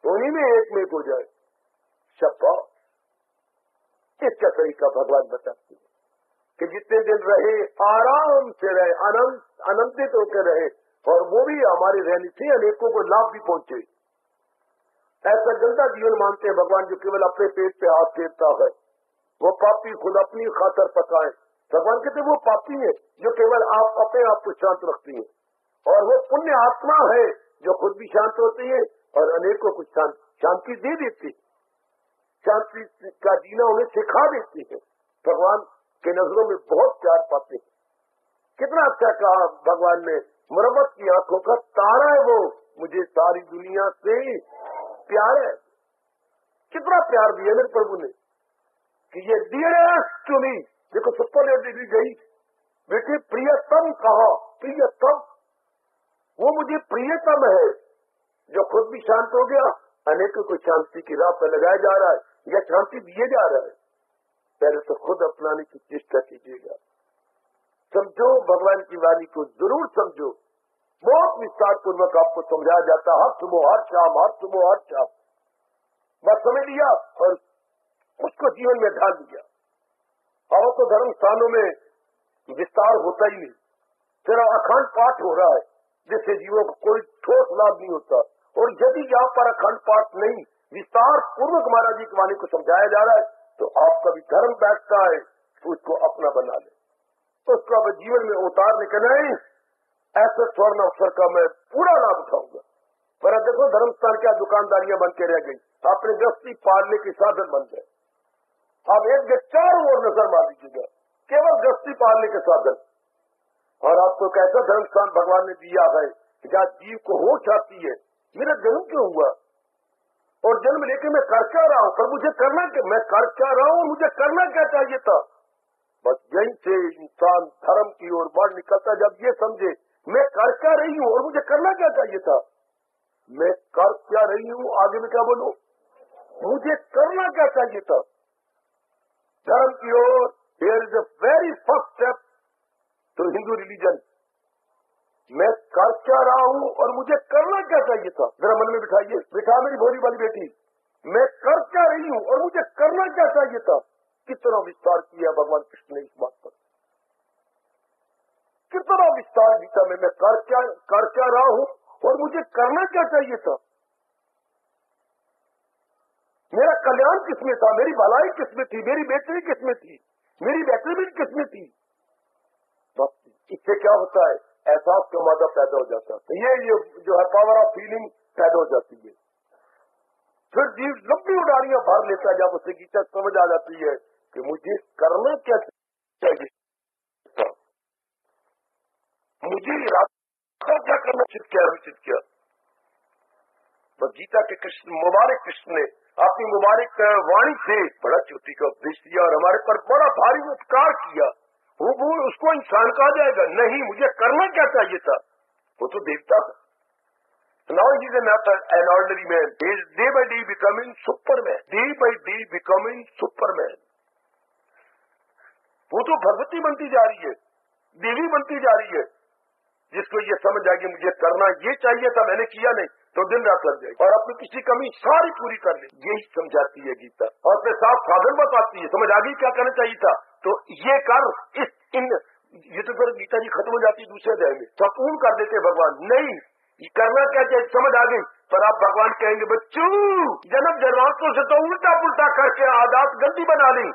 उन्हीं में एक में हो जाए। शब्द इसका तरीका भगवान बताते हैं कि जितने दिन रहे आराम से रहे, आनंदित होकर रहे, और वो भी हमारी रहनी से अनेकों को लाभ भी पहुंचे। ऐसा गंदा जीवन मानते हैं भगवान जो केवल अपने पेट पे हाथ फेरता है, वो पापी खुद अपनी खातर पकाए। भगवान कहते वो पापी है जो केवल आप अपने आप को शांत रखती है, और वो पुण्य आत्मा है जो खुद भी शांत होती है और अनेकों को शांति दे देती है, शांति का जीना उन्हें सिखा देती है। भगवान के नजरों में बहुत प्यार पाते हैं। कितना अच्छा कहा भगवान ने, मुरम्मत की आंखों का तारा है वो, मुझे सारी दुनिया से प्यार है। कितना प्यार दिया मेरे प्रभु ने कि ये डियरेस्ट टू मी, देखो सुपर डिग्री गई बेटे, प्रियतम कहा, प्रियतम वो मुझे प्रियतम है, जो खुद भी शांत हो गया, अनेकों को शांति की राह पर लगाया जा रहा है या शांति दिए जा रहा है। पहले तो खुद अपनाने की चेष्टा कीजिएगा। समझो, भगवान की वाणी को जरूर समझो। बहुत विस्तार पूर्वक आपको समझाया जाता है, हर सुबह हर शाम, हर सुबह हर शाम। बस समझ लिया और उसको जीवन में ढाल दिया। और तो धर्म स्थानों में विस्तार होता ही नहीं, सिर्फ अखंड पाठ हो रहा है, जिससे जीवों को कोई ठोस लाभ नहीं होता। और यदि यहाँ पर अखंड पाठ नहीं, विस्तार पूर्वक महाराज जी की वाणी को समझाया जा रहा है, तो आपका भी धर्म बैठता है, उसको अपना बना ले, उसको अब जीवन में उतारने के नहीं, ऐसे स्वर्ण अवसर का मैं पूरा लाभ उठाऊंगा। पर अब देखो, धर्म स्थान क्या दुकानदारियां बन के रह गई, अपने गृहस्थी पालने के साधन बन गए। अब एक के चारों ओर नजर मार लीजिएगा, केवल गृहस्थी पालने के साधन। और आपको कैसा धर्म स्थान भगवान ने दिया है जहाँ जीव को होश आती है, मेरा जन्म क्यों हुआ और जन्म लेके मैं कर क्या रहा हूँ, पर मुझे करना क्या, मैं कर क्या रहा हूँ, मुझे करना क्या चाहिए था। बस यहीं से इंसान धर्म की ओर बढ़ निकलता, जब ये समझे मैं कर क्या रही हूँ और मुझे करना क्या चाहिए था। मैं कर क्या रही हूँ, आगे में क्या बोलूं, मुझे करना क्या चाहिए था। धर्म की ओर there is a very first step to Hindu religion. मैं कर क्या रहा हूँ और मुझे करना क्या चाहिए था। जरा मन में बिठाइए, बिठा मेरी भोली वाली बेटी, मैं कर क्या रही हूँ और मुझे करना क्या चाहिए था। कितना विस्तार किया भगवान कृष्ण ने इस बात पर, कितना विस्तार गीता में, मैं कर क्या रहा हूँ और मुझे करना क्या चाहिए था। मेरा कल्याण किसमें था, मेरी भलाई किसमें थी, मेरी बेहतरी किसमें थी, मेरी बेहतरी किसमें थी। तो इससे क्या होता है, एहसास का मादा पैदा हो जाता है। ये जो है पावर ऑफ फीलिंग पैदा हो जाती है। फिर जीव लंबी उड़ारियां भर लेता है, जब उसे गीता समझ आ जाती है कि मुझे करना क्या चाहिए, मुझे इरादा क्या करना उचित क्या। तो गीता के कृष्ण, मुबारक कृष्ण ने अपनी मुबारक वाणी से बड़ा चोटी का उपदेश दिया और हमारे पर बड़ा भारी उपकार किया। वो उसको इंसान कहा जाएगा नहीं, मुझे करना क्या चाहिए था, वो तो देवता था। Now he is not an ordinary man. He is day by day becoming Superman. Day by day becoming Superman. वो तो भगवती बनती जा रही है, देवी बनती जा रही है, जिसको ये समझ आएगी मुझे करना ये चाहिए था, मैंने किया नहीं, तो दिन रात लग जाएगी और अपनी किसी कमी सारी पूरी कर ले। यही समझाती है गीता और अपने साथ साधन बताती है। समझ आ गई क्या करना चाहिए था, तो ये कर, ये तो फिर गीता जी खत्म हो जाती दूसरे अध्याय में, संपूर्ण कर देते भगवान। नहीं, ये करना क्या चाहिए समझ आ गई, पर आप भगवान कहेंगे बच्चों जन्म जन्मांतरों से तो उल्टा पुल्टा करके आदत गंदी बना ली,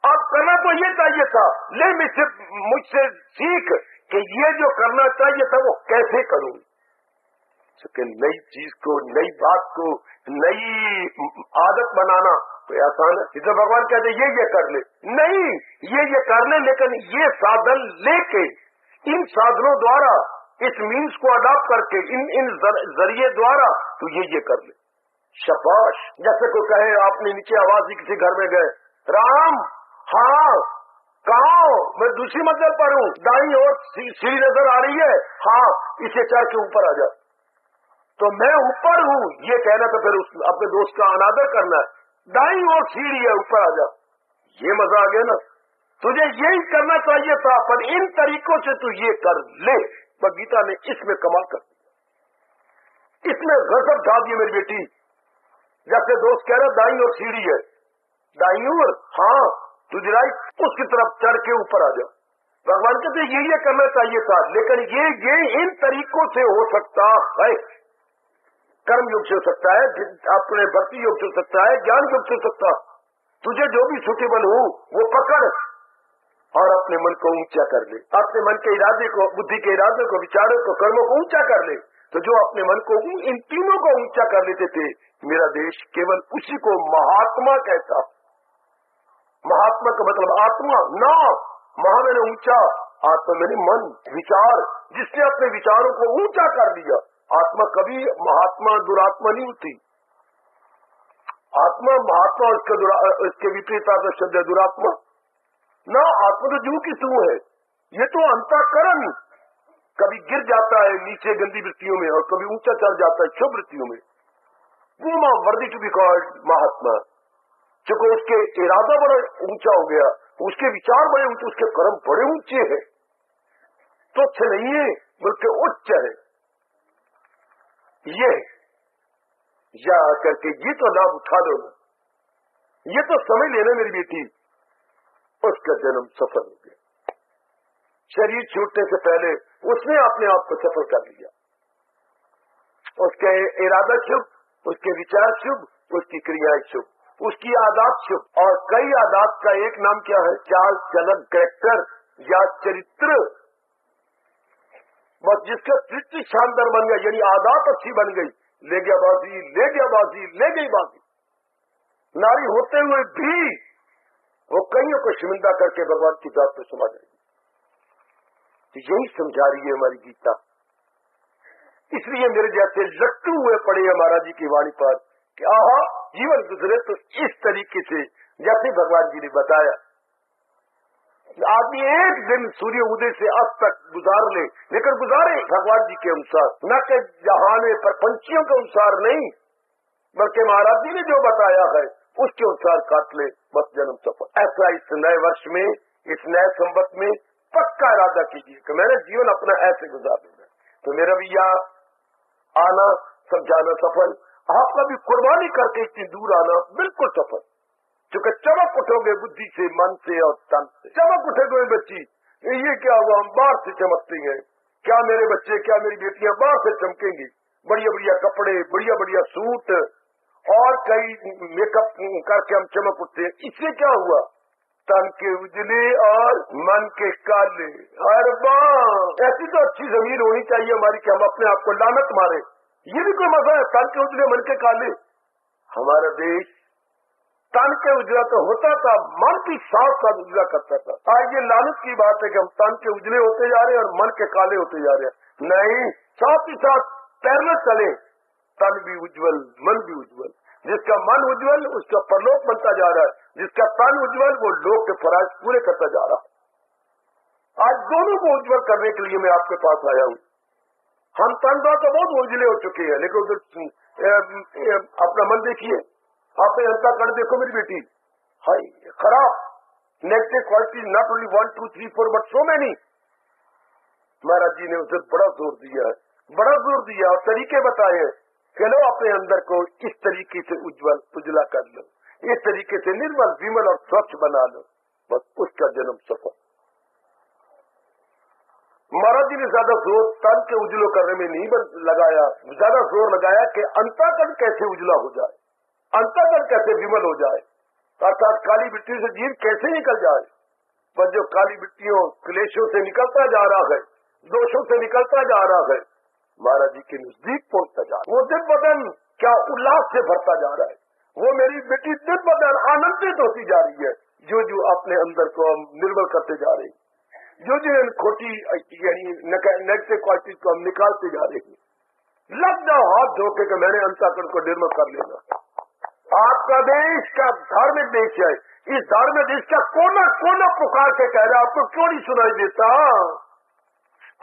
अब करना तो ये चाहिए था, ले मुझसे सीख कि ये जो करना चाहिए था वो कैसे करूं। नई चीज को, नई बात को, नई आदत बनाना तो आसान है। इधर भगवान कहते ये कर ले, नहीं ये कर ले, लेकिन ये साधन लेके, इन साधनों द्वारा, इस मीन्स को अडॉप्ट करके, इन जरिए द्वारा तो ये कर ले। शाबाश। जैसे कोई कहे आपने नीचे आवाज ही किसी घर में गए, राम हाँ कहा हो, मैं दूसरी मंजिल पर हूँ, दाईं ओर सीढ़ी नजर आ रही है, हाँ इसे चढ़ के ऊपर आ जा, तो मैं ऊपर हूँ ये कहना, तो फिर अपने दोस्त का अनादर करना है। दाईं ओर सीढ़ी है, ऊपर आ जा, ये मजा आ गया ना। तुझे यही करना चाहिए था, पर इन तरीकों से तू ये कर ले। पर गीता ने इसमें कमाल कर दिया, इसमें गजब ढा दिया मेरी बेटी। जैसे दोस्त कह रहा दाईं ओर सीढ़ी है, दाईं ओर हाँ तुझे राइट, उसकी तरफ चढ़ के ऊपर आ जा। भगवान कहते ये करना चाहिए था, लेकिन ये इन तरीकों से हो सकता है। कर्म योग से हो सकता है, अपने भक्ति योग से हो सकता है, ज्ञान योग से हो सकता। तुझे जो भी सुटेबल हो वो पकड़ और अपने मन को ऊंचा कर ले, अपने मन के इरादे को, बुद्धि के इरादे को, विचारों को, कर्मों को ऊंचा कर ले। तो जो अपने मन को, इन तीनों को ऊंचा कर लेते थे, मेरा देश केवल उसी को महात्मा कहता। महात्मा का मतलब आत्मा ना, महा मैंने ऊंचा, आत्मा मैंने मन, विचार। जिसने अपने विचारों को ऊंचा कर लिया, आत्मा कभी महात्मा दुरात्मा नहीं होती। आत्मा महात्मा, इसके विपरीत शब्द दुरात्मा ना। आत्मा तो जू की तू है, ये तो अंतःकरण, कभी गिर जाता है नीचे गंदी वृत्तियों में और कभी ऊंचा चढ़ जाता है शुभ वृत्तियों में। वो मां वर्दी टू बी कॉल्ड महात्मा, क्योंकि उसके इरादा बड़ा ऊंचा हो गया, उसके विचार बड़े ऊंचे, उसके कर्म बड़े ऊंचे हैं, तुच्छ नहीं है बल्कि उच्च है। ये या करके ये तो लाभ उठा लो, ये तो समझ लेना मेरी बेटी, उसका जन्म सफल हो गया। शरीर छूटने से पहले उसने अपने आप को सफल कर लिया। उसके इरादा शुभ, उसके विचार शुभ, उसकी क्रियाएं शुभ, उसकी आदत शुभ। और कई आदत का एक नाम क्या है? चाल चलन, कैरेक्टर या चरित्र। बस जिसका चरित्र शानदार बन गया, यानी आदत अच्छी बन गई, ले गया बाजी, ले गया बाजी, ले गई बाजी। नारी होते हुए भी वो कईयों को शर्मिंदा करके भगवान की बात पे समा जाएगी। तो यही समझा रही है हमारी गीता। इसलिए मेरे जैसे लट्टू हुए पड़े हैं महाराज जी की वाणी पर कि आहा, जीवन गुजरे तो इस तरीके से जैसे भगवान जी ने बताया। आदमी एक दिन सूर्य उदय से अस्त तक गुजार ले, लेकिन गुजारे भगवान जी के अनुसार, न कि जहाने पर पंछियों के अनुसार नहीं, बल्कि महाराज जी ने जो बताया है उसके अनुसार काट ले, बस जन्म सफल। ऐसा इस नए वर्ष में, इस नए संवत में पक्का इरादा कीजिए कि मैंने जीवन अपना ऐसे गुजार देना। तो मेरा भी यहाँ आना, समझाना सफल, आपका भी कुर्बानी करके इतनी दूर आना बिल्कुल सफल। क्योंकि चमक उठोगे बुद्धि से, मन से और तन से। चमक उठेगे बच्ची, ये क्या हुआ, हम बाहर से चमकते हैं, क्या मेरे बच्चे, क्या मेरी बेटियां बाहर से चमकेंगी, बढ़िया बढ़िया कपड़े, बढ़िया बढ़िया सूट और कई मेकअप करके हम चमक उठते हैं। इससे क्या हुआ? तन के उजले और मन के काले। अरे वाह, ऐसी तो अच्छी जमीन होनी चाहिए हमारी कि हम अपने आप को लानत मारे। ये भी कोई मजा है? तन के उजले मन के काले। हमारा देश तन के उजला तो होता था, मन की साथ साथ उजला करता था। आज ये लालच की बात है कि हम तन के उजले होते जा रहे हैं और मन के काले होते जा रहे हैं। नहीं, साथ ही साथ पैरेलल चले, तन भी उज्जवल, मन भी उज्जवल। जिसका मन उज्जवल उसका परलोक बनता जा रहा है, जिसका तन उज्जवल वो लोक के फराइज पूरे करता जा रहा है। आज दोनों को उज्जवल करने के लिए मैं आपके पास आया हूँ। हम तन तो बहुत उजले हो चुके हैं, लेकिन उधर अपना मन देखिए, आपने अंतःकरण देखो मेरी बेटी, हाय खराब, negative quality, not only 1 2 3 4 but so many. महाराज जी ने उसे बड़ा जोर दिया है, बड़ा जोर दिया और तरीके बताए हैं। चलो अपने अंदर को इस तरीके से उज्जवल उजला कर लो, इस तरीके से निर्मल विमल और स्वच्छ बना लो, बस उसका जन्म सफल। महाराज जी ने ज्यादा जोर तन के उजलो करने में नहीं लगाया, ज्यादा जोर लगाया कि अंतःकरण कैसे उजला हो जाए, अंतःकरण कैसे विमल हो जाए, अर्थात काली मिट्टी से जीव कैसे निकल जाए। पर जो काली मिट्टियों क्लेशों से निकलता जा रहा है, दोषों से निकलता जा रहा है, महाराज जी के नजदीक पहुंचता जा रहा है। वो दिन बदन क्या उल्लास से भरता जा रहा है, वो मेरी बेटी दिन बदन आनंदित होती जा रही है, जो जो अपने अंदर को हम निर्मल करते जा रहे हैं, जो जो इन खोटी यानी नेगेटिव क्वालिटी को हम निकालते जा रहे हैं। लग जाओ हाथ धोके कि मैंने अंतःकरण को निर्मल कर लेना। आपका देश का धार्मिक देश है, इस धार्मिक देश का कोना कोना पुकार के कह रहा है, आपको क्यों नहीं सुनाई देता?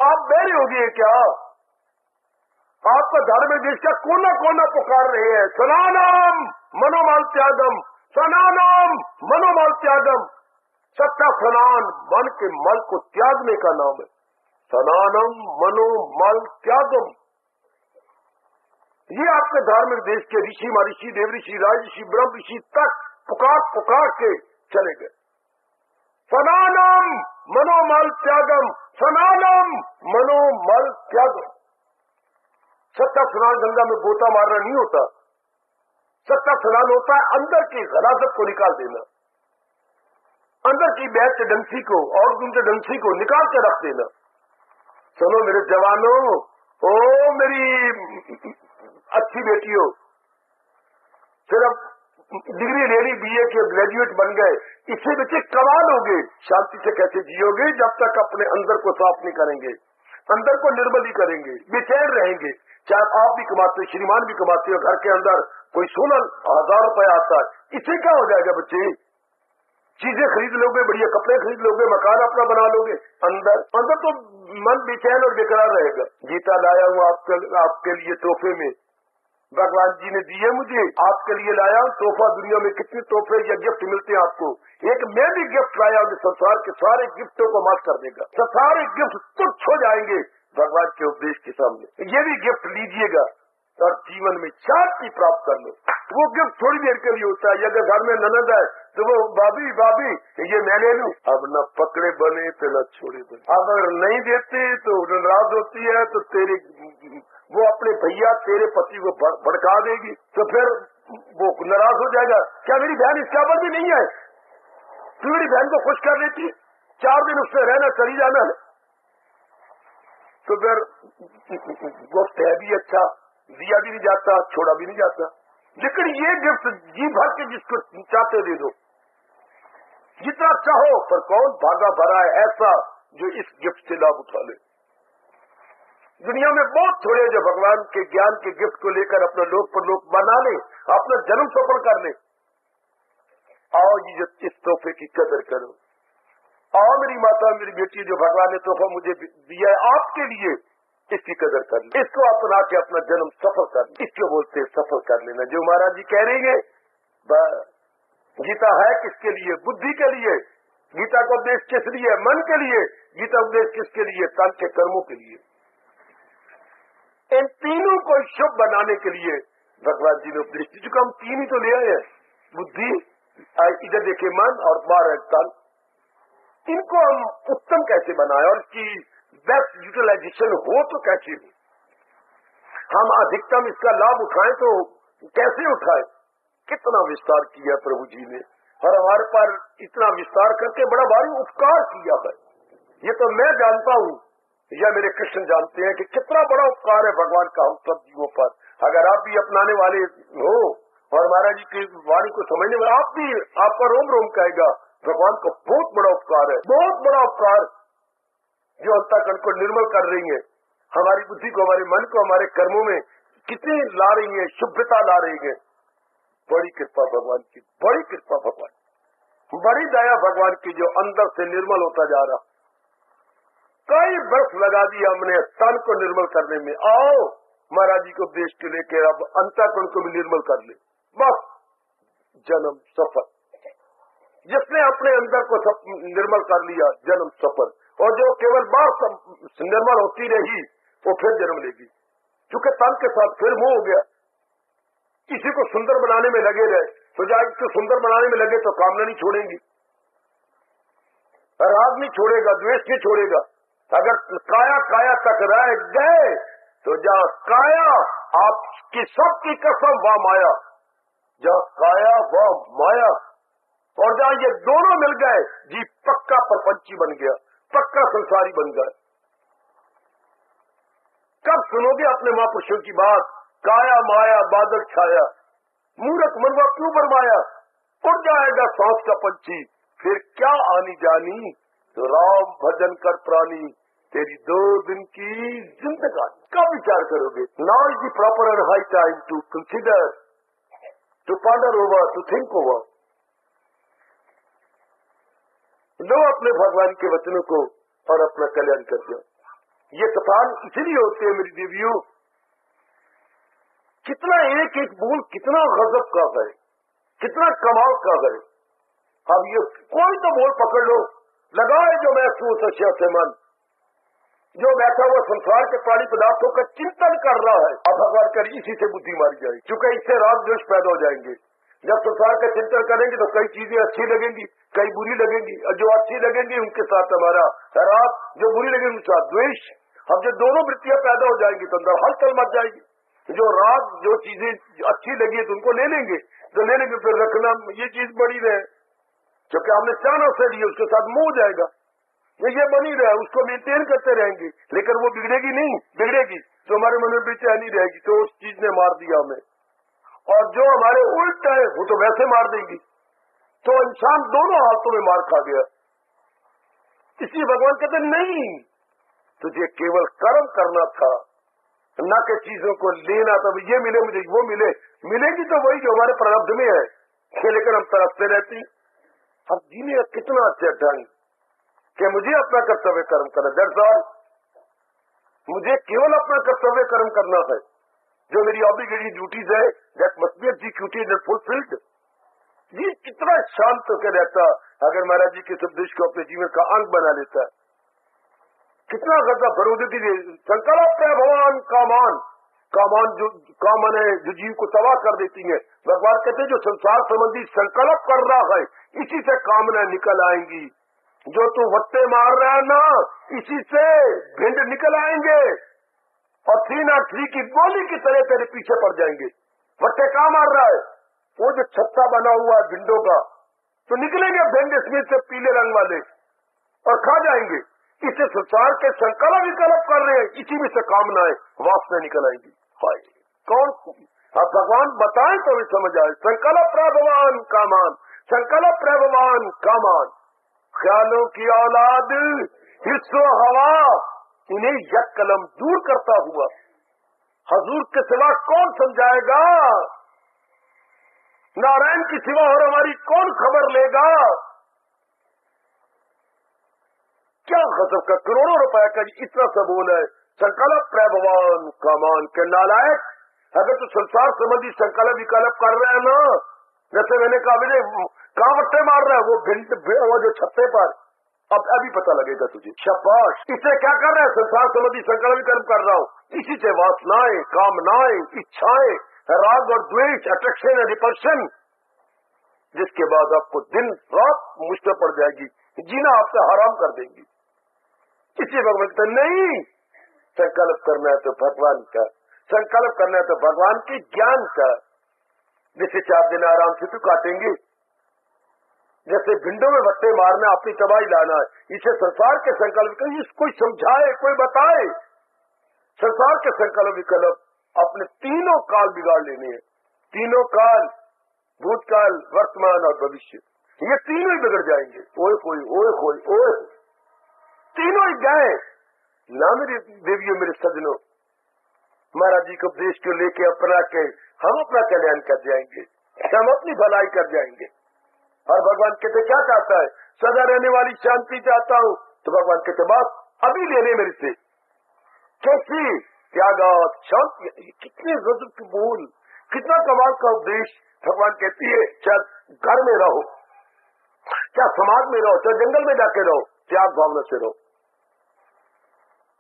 आप बहरे हो गए क्या? आपका धर्म देश का कोना कोना पुकार रहे हैं, सनानम मनोमल त्यागम, सनानम मनोमल त्यागम। सत्ता स्नान मन के मल को त्यागने का नाम है, सनानम मनोमल त्यागम। ये आपके धार्मिक देश के ऋषि, महर्षि, देव ऋषि, राज ऋषि, ब्रह्म ऋषि तक पुकार पुकार के चले गए। सनानम मनोमल त्यागम, सनानम मनोमल त्यागम। सत्ता स्नान गंगा में गोता मारना नहीं होता, सत्ता स्नान होता है अंदर की गलाजत को निकाल देना, अंदर की बैठ डंसी को और उनके डंसी को निकाल के रख देना। सुनो मेरे जवानों, ओ मेरी अच्छी बेटियों, सिर्फ डिग्री ले ली, बीए के ग्रेजुएट बन गए, इससे बच्चे कमाल होगे। शांति से कैसे जियोगे जब तक अपने अंदर को साफ नहीं करेंगे, अंदर को निर्मल नहीं करेंगे, बेचैन रहेंगे। चाहे आप भी कमाते हो, श्रीमान भी कमाते हो, घर के अंदर कोई 16,000 रुपए आता है, इससे क्या हो जाएगा बच्चे? चीजें खरीद लोगे, बढ़िया कपड़े खरीद लोगे, मकान अपना बना लोगे, अंदर अंदर तो मन बेचैन और बेकरार रहेगा। गीता लाया हूँ आपके लिए तोहफे में, भगवान जी ने दिए मुझे, आपके लिए लाया हूँ तोहफा। दुनिया में कितने तोहफे या गिफ्ट मिलते हैं आपको, एक मैं भी गिफ्ट लाया हूँ। संसार के सारे गिफ्टों को माफ कर देगा, सारे गिफ्ट तुच्छ हो जाएंगे भगवान के उपदेश के सामने। ये भी गिफ्ट लीजिएगा और जीवन में शांति प्राप्त कर लो। वो गिफ्ट थोड़ी देर के लिए होता है। अगर घर में ननद है तो वो भाभी भाभी ये मैं ले लूं, अब न पकड़े बने तो न छोड़े बने। अब अगर नहीं देते तो नाराज होती है, तो तेरे वो अपने भैया तेरे पति को भड़का देगी, तो फिर वो नाराज हो जाएगा। क्या मेरी बहन इसके ऊपर भी नहीं है? तू मेरी बहन को खुश कर लेती, 4 दिन उससे रहना, चली जाना, तो फिर गिफ्ट है भी अच्छा, दिया भी नहीं जाता, छोड़ा भी नहीं जाता। लेकिन ये गिफ्ट जी भर के जिसको चाहते दे दो, जितना चाहो। पर कौन भागा भरा है ऐसा जो इस गिफ्ट से लाभ उठा ले? दुनिया में बहुत थोड़े जो भगवान के ज्ञान के गिफ्ट को लेकर अपना लोक पर लोक बना ले, अपना जन्म सफल कर ले। आओ जी, जो इस तोहफे की कदर करो। आओ मेरी माता, मेरी बेटी, जो भगवान ने तोहफा मुझे दिया है आपके लिए, इसकी कदर कर ले, इसको अपना के अपना जन्म सफल कर ले। इसको बोलते हैं सफल कर लेना। जो महाराज जी कह रही है, गीता है किसके लिए? बुद्धि के लिए। गीता का उपदेश किस लिए? मन के लिए। गीता उपदेश किसके लिए? तन के कर्मों के लिए। इन तीनों को शुभ बनाने के लिए भगवान जी ने उपदेश दिया। चूंकि हम तीन ही तो ले आए हैं, बुद्धि, इधर देखे मन, और बाहर तन। इनको हम उत्तम कैसे बनाए और इसकी बेस्ट यूटिलाइजेशन हो तो कैसे हो, हम अधिकतम इसका लाभ उठाएं तो कैसे उठाएं? कितना विस्तार किया प्रभु जी ने, और हमारे पर इतना विस्तार करके बड़ा भारी उपकार किया है। ये तो मैं जानता हूँ या मेरे कृष्ण जानते हैं कि कितना बड़ा उपकार है भगवान का हम सब जीवों पर। अगर आप भी अपनाने वाले हो और महाराज जी की वाणी को समझने में, आप भी, आपका रोम रोम कहेगा भगवान का बहुत बड़ा उपकार है, बहुत बड़ा उपकार, जो अंतःकरण को निर्मल कर रही है, हमारी बुद्धि को, हमारे मन को, हमारे कर्मों में कितनी ला रही है, शुभ्रता ला रही है। बड़ी कृपा भगवान की, बड़ी कृपा भगवान, बड़ी दया भगवान की, जो अंदर से निर्मल होता जा रहा। कई वर्ष लगा दिया हमने तन को निर्मल करने में। आओ महाराज जी को उपदेश के लेकर अब अंतःकरण को भी निर्मल कर ले, बस जन्म सफल। जिसने अपने अंदर को निर्मल कर लिया, जन्म सफल। और जो केवल बात निर्मल होती रही, वो फिर जन्म लेगी, क्योंकि तन के साथ फिर मोह हो गया। किसी को सुंदर बनाने में लगे रहे, तो जब इसको सुंदर बनाने में लगे तो कामना नहीं छोड़ेंगी, राग नहीं छोड़ेगा, द्वेष नहीं छोड़ेगा। अगर काया काया तक रह गए तो जहाँ काया आपकी सबकी कसम वह माया, जहाँ काया वह माया, और जहाँ ये दोनों मिल गए जी पक्का प्रपंची बन गया, पक्का संसारी बन गए। कब सुनोगे अपने महापुरुषों की बात? काया माया बादल छाया, मूर्ख मनवा क्यों बरमाया, उड़ जाएगा सांस का पंछी, फिर क्या आनी जानी, तो राम भजन कर प्राणी, तेरी 2 दिन की जिंदगानी। कब विचार करोगे? Now is the proper and high time to consider, to ponder over, to think over. लो अपने भगवान के वचनों को और अपना कल्याण कर दो। ये कथान इसलिए होते हैं मेरी देवियों, कितना एक एक बोल कितना गजब का है, कितना कमाल का है। अब ये कोई तो बोल पकड़ लो, लगाए जो महसूस अशिया से मन, जो बैठा हुआ संसार के प्राणी पदार्थों का चिंतन कर रहा है, अब भगवान कर इसी से बुद्धि मारी जाएगी, क्योंकि इससे राग द्वेष पैदा हो जाएंगे। जब संसार का चिंतन करेंगे तो कई चीजें अच्छी लगेंगी, कई बुरी लगेंगी, और जो अच्छी लगेंगी उनके साथ हमारा राग, जो बुरी लगेगी उनके साथ द्वेष। अब जो दोनों वृत्तियां पैदा हो जाएंगी तो अंदर हलचल मच जाएगी। जो राग, जो चीजें अच्छी लगी तो उनको ले लेंगे, तो ले लेंगे फिर रखना ये चीज बड़ी रहे, क्योंकि हमने चाना से लिया, उसके साथ मुंह जाएगा, ये बनी रहे, उसको मेंटेन करते रहेंगे, लेकिन वो बिगड़ेगी नहीं, बिगड़ेगी तो हमारे मन में बेचैनी रहेगी, तो उस चीज ने मार दिया हमें। और जो हमारे उल्ट है वो तो वैसे मार देगी, तो इंसान दोनों हाथों में मार खा गया। इसलिए भगवान कहते नहीं, तुझे केवल कर्म करना था, न कि चीजों को लेना था, ये मिले मुझे, वो मिले, मिलेगी तो वही जो हमारे प्रारब्ध में है, लेकिन हम तरसते रहती, अब जीने का कितना अच्छा ढंग कि मुझे अपना कर्तव्य कर्म करना, दैट्स ऑल। मुझे केवल अपना कर्तव्य कर्म करना है, जो मेरी ऑब्लिगेटरी ड्यूटीज है, that must be executed and fulfilled. ये कितना शांत होकर रहता अगर महाराज जी के उपदेश को अपने जीवन का अंग बना लेता। कितना गजब फरोदती संकल्प है भगवान कामान, कामान जो कामन है जो जीव को तबाह कर देती है। भगवान कहते हैं जो संसार संबंधी संकल्प कर रहा है इसी से कामना निकल आएंगी। जो तू वट्टे मार रहा है ना, इसी से भिंड निकल आएंगे और 303 की गोली की तरह तेरे पीछे पड़ जाएंगे। वट्टे कहाँ मार रहा है? वो जो छत्ता बना हुआ है भिंडों का, तो निकलेंगे भिंड इसमें से पीले रंग वाले और खा जाएंगे। इसे संसार के संकल्प विकल्प कर रहे हैं, इसी में से कामनाएं वासना निकल आएंगी। हाय कौन अब भगवान बताएं तो भी समझ आए। संकल्प प्रभवान कामान, संकल्प प्रभवान कामान, ख्यालों की औलाद हिस्सो हवा, इन्हें यक कलम दूर करता हुआ हजूर के सिवा कौन समझाएगा? नारायण की सिवा और हमारी कौन खबर लेगा? क्या गजब का करोड़ों रुपए का इतना सा बोल है। संकल्प प्रभवान कामान के नालायक, अगर तो संसार संबंधी संकल्प विकल्प कर रहे हैं ना, जैसे मैंने कहा कहाँ वट्टे मार रहा है वो भिंड वो जो छत्ते पर, अब अभी पता लगेगा तुझे। शाबाश। इससे क्या कर रहा है? संसार संबंधी संकल्प विकल्प कर रहा हूँ, इसी से वासनाएं, कामनाएं, इच्छाएं, राग और द्वेष, अट्रैक्शन और रिपल्शन, जिसके बाद आपको दिन रात मुश्किल पड़ जाएगी, जीना आपसे हराम कर देंगी। इसी भगवान कहते नहीं, संकल्प करना है तो भगवान का, संकल्प करना है तो भगवान के ज्ञान का। जैसे 4 दिन आराम से तो काटेंगे, जैसे भिंडों में वट्टे मारना अपनी तबाही लाना है, इसे संसार के संकल्प कोई समझाए, कोई बताए। संसार के संकल्प विकल्प अपने तीनों काल बिगाड़ लेने हैं। तीनों काल, भूतकाल, वर्तमान और भविष्य, ये तीनों ही बिगड़ जाएंगे। ओए होए ओए होए ओए, तीनों ही गए ना। मेरी देवियों, मेरे सजनों, महाराज जी को उपदेश को लेके अपना के हम अपना कल्याण कर जाएंगे, हम अपनी भलाई कर जाएंगे। और भगवान कहते क्या चाहता है? सदा रहने वाली शांति चाहता हूँ। तो भगवान कहते बस अभी लेने मेरे से। कैसी त्यागा शांति, कितने गजब के बोल, कितना कमाल का उपदेश। भगवान कहती है चाहे घर में रहो, चाहे समाज में रहो, चाहे जंगल में जाके रहो, त्याग भावना से रहो।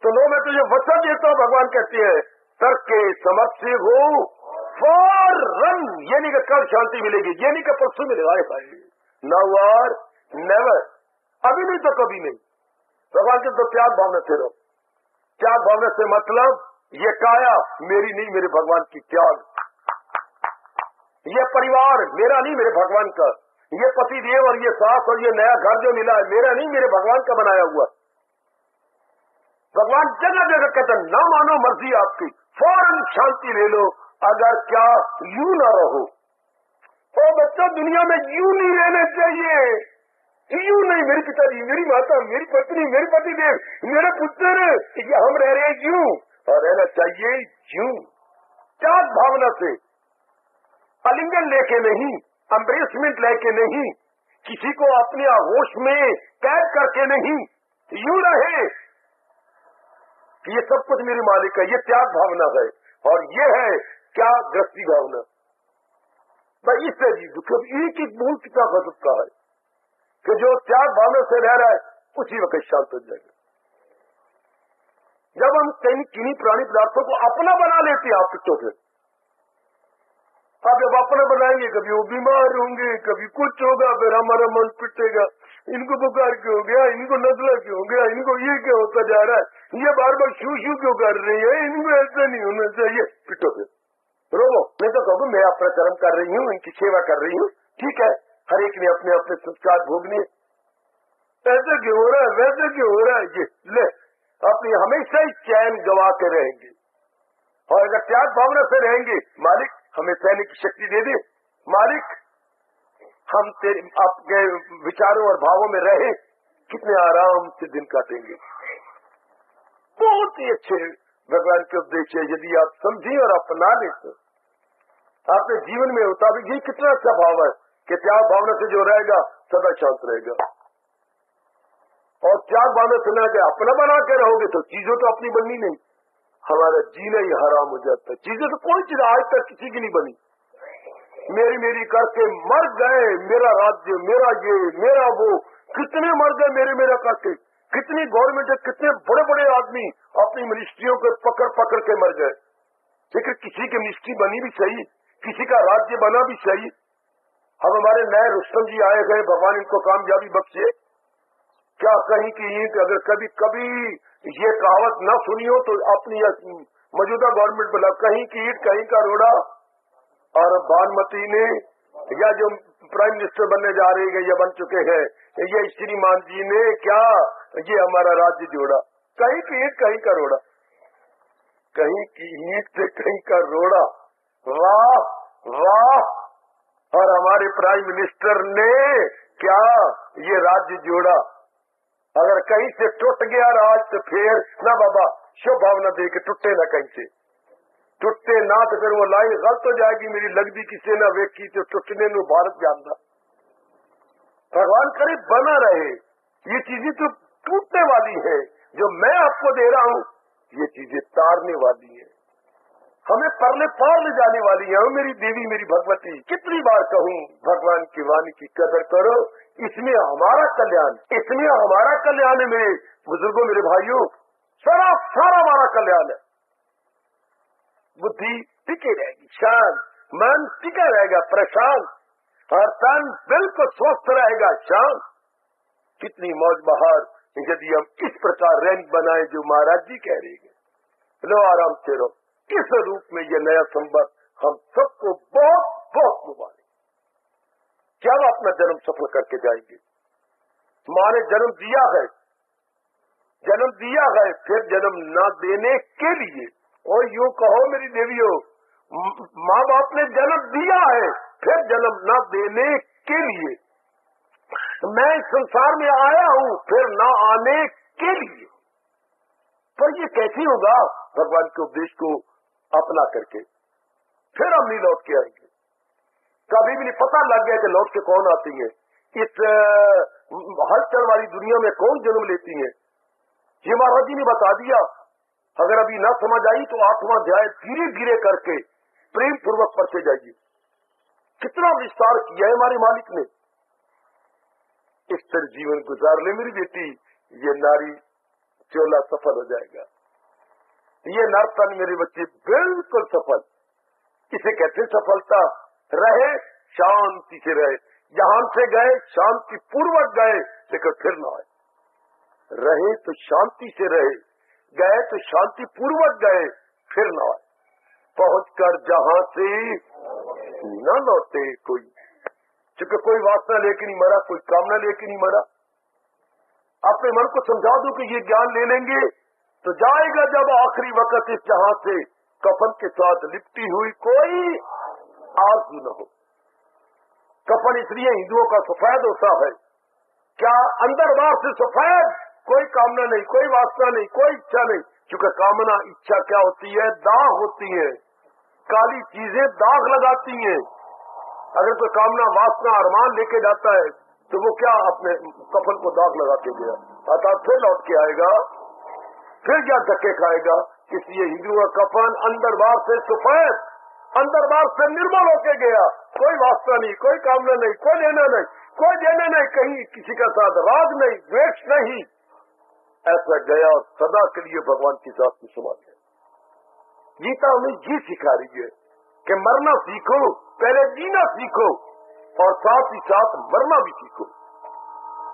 तो लो मैं तुझे वचन देता हूँ, भगवान कहती है तर्क के समर्थ से हो फॉर रन। ये नहीं कि कल शांति मिलेगी, ये नहीं कि परसों मिलेगा, नाउ और नेवर, अभी नहीं तो कभी नहीं। भगवान के तो त्याग भावना से रहो। त्याग भावना से मतलब ये काया मेरी नहीं, मेरे भगवान की त्याग। ये परिवार मेरा नहीं, मेरे भगवान का। ये पति देव और ये सास और ये नया घर जो मिला है मेरा नहीं, मेरे भगवान का बनाया हुआ। भगवान जगह जगह कहते न मानो मर्जी आपकी, फौरन शांति ले लो, अगर क्या यू ना रहो। ओ बच्चा, दुनिया में यू नहीं रहना चाहिए। यू नहीं, मेरे पिताजी, मेरी माता, मेरी पत्नी, मेरे पति देव, मेरे पुत्र, ये हम रह रहे हैं यूं, और रहना चाहिए यूं। त्याग भावना से, आलिंगन लेके नहीं, एम्ब्रेसमेंट लेके नहीं, किसी को अपने आगोश में कैद करके नहीं, यूं रहे कि ये सब कुछ मेरी मालिक है। ये त्याग भावना है। और ये है क्या? गृहस्थी भावना। भाई इससे जी दुख एक एक बोल कितना गजब का है कि जो त्याग भावना से रह रहा है उसी वक्त शांत हो जाएगा। जब हम किन्हीं प्राणी पदार्थों को अपना बना लेते हैं आप तो फिर आप जब अपना बनाएंगे, कभी वो बीमार होंगे, कभी कुछ होगा, फिर हमारा मन पिटेगा, इनको बुखार क्यों हो गया, इनको नजला क्यों हो गया, इनको ये क्या होता जा रहा है, ये बार बार शू शू क्यों कर रही है, इनको ऐसा नहीं होना चाहिए। पिटो फिर, रोवो। मैं तो कहूँ मैं अपना कर्म कर रही हूँ, इनकी सेवा कर रही हूँ, ठीक है, हर एक ने अपने अपने संस्कार भोगने। ऐसे क्यों हो रहा है, वैसे क्यों हो रहा है, ये ले अपनी हमेशा ही चैन गवा के रहेंगे। और अगर त्याग भावना से रहेंगे, मालिक हमें सहने की शक्ति दे दे, मालिक हम तेरे आपके विचारों और भावों में रहे, कितने आराम से दिन काटेंगे। बहुत ही अच्छे भगवान के उपदेश है, यदि आप समझें और अपना लें तो आपके जीवन में होता भी। ये कितना अच्छा भाव है कि त्याग भावना से जो रहेगा सदा शांत रहेगा। और त्याग भावना सुना के अपना बना के रहोगे तो चीजों तो अपनी बननी नहीं, हमारा जीना ही हराम हो जाता है। चीजें तो कोई चीज आज तक किसी की नहीं बनी, मेरी मेरी करके मर गए। मेरा राज्य, मेरा ये, मेरा वो, कितने मर गए मेरे मेरा करके। कितनी गवर्नमेंट है, कितने बड़े बड़े आदमी अपनी मिनिस्ट्रियों को पकड़ पकड़ के मर गए, लेकिन किसी की मिनिस्ट्री बनी भी सही, किसी का राज्य बना भी सही। अब हमारे नए रुस्तम जी आए गए, भगवान इनको कामयाबी बख्शे। क्या कहीं की ईंट, अगर कभी कभी ये कहावत न सुनी हो तो अपनी मौजूदा गवर्नमेंट बोला, कहीं की ईंट कहीं का रोड़ा। और भानुमति ने या जो प्राइम मिनिस्टर बनने जा रहे हैं या बन चुके हैं, ये श्रीमान जी ने क्या ये हमारा राज्य जोड़ा। कहीं की ईंट कहीं का रोड़ा, कहीं की ईंट से कहीं का रोड़ा। वाह वाह। और हमारे प्राइम मिनिस्टर ने क्या ये राज्य जोड़ा। अगर कहीं से टूट गया राज तो फिर ना बाबा, शुभ भावना दे के टूटे ना, कहीं से टूटे ना तो फिर वो लाइन गलत हो जाएगी। मेरी लगदी किसी ना वेखी तो टूटने में भारत जानता। भगवान करे बना रहे। ये चीजें तो टूटने वाली है, जो मैं आपको दे रहा हूँ ये चीजें तारने वाली है, हमें परले पार ले जाने वाली है। मेरी देवी, मेरी भगवती, कितनी बार कहूँ भगवान की वाणी की कदर करो, इसमें हमारा कल्याण, इसमें हमारा कल्याण है। मेरे बुजुर्गों, मेरे भाइयों, सारा हमारा कल्याण है। बुद्धि टिके रहेगी, शांत मन टिका रहेगा, प्रशांत, और तन बिल्कुल स्वस्थ रहेगा, शांत। कितनी मौज बहार यदि हम इस प्रकार रैंक बनाए जो महाराज जी कह रहे हैं। लो आराम से रहो। इस रूप में ये नया संवत हम सबको बहुत बहुत मुबारक। क्या हम अपना जन्म सफल करके जाएंगे। माँ ने जन्म दिया है, फिर जन्म न देने के लिए। और यूं कहो मेरी देवियों, माँ बाप ने जन्म दिया है फिर जन्म न देने के लिए। मैं इस संसार में आया हूँ फिर न आने के लिए। पर ये कैसे होगा? भगवान के उपदेश को अपना करके फिर हम नहीं लौट के आएंगे। कभी भी नहीं पता लग गया कि लौट के कौन आती है। इस हलचल वाली दुनिया में कौन जन्म लेती है, ये महाराज जी ने बता दिया। अगर अभी न समझ आई तो 8वां अध्याय धीरे धीरे करके प्रेम पूर्वक पढ़ते जाइए। कितना विस्तार किया है हमारे मालिक ने। इस तरह जीवन गुजार ले मेरी बेटी, ये नारी चोला सफल हो जाएगा। ये नर्तन मेरे बच्चे बिल्कुल सफल। इसे कहते सफलता। रहे शांति से रहे, जहां से गए शांति पूर्वक गए, लेकिन फिर न आए। रहे तो शांति से रहे, गए तो शांति पूर्वक गए, फिर न आए। पहुंचकर जहां से न लौटे कोई। क्योंकि कोई वासना लेके नहीं मरा, कोई कामना लेके नहीं मरा। अपने मन को समझा दो कि ये ज्ञान ले लेंगे तो जाएगा जब आखिरी वक्त इस जहां से कफन के साथ लिपटी हुई कोई आरज़ू न हो। कफन इसलिए हिंदुओं का सफेद होता है, क्या अंदर बाहर से सफेद, कोई कामना नहीं, कोई वासना नहीं, कोई इच्छा नहीं। क्योंकि कामना इच्छा क्या होती है? दाग होती है। काली चीजें दाग लगाती हैं। अगर कोई कामना वासना अरमान लेके जाता है तो वो क्या अपने कफन को दाग लगा के गया, अर्थात फिर लौट के आएगा, फिर क्या धक्के खाएगा। इसलिए हिंदुओं का कफन अंदर बाहर से सफेद, अंदर बाहर से निर्मल होके गया। कोई वासना नहीं, कोई कामना नहीं, कोई लेना नहीं, कोई देना नहीं, कहीं किसी का साथ राग नहीं, द्वेष नहीं। ऐसा गया और सदा के लिए भगवान की साथ में समा गया। गीता हमें ये सिखा रही है कि मरना सीखो, पहले जीना सीखो और साथ ही साथ मरना भी सीखो।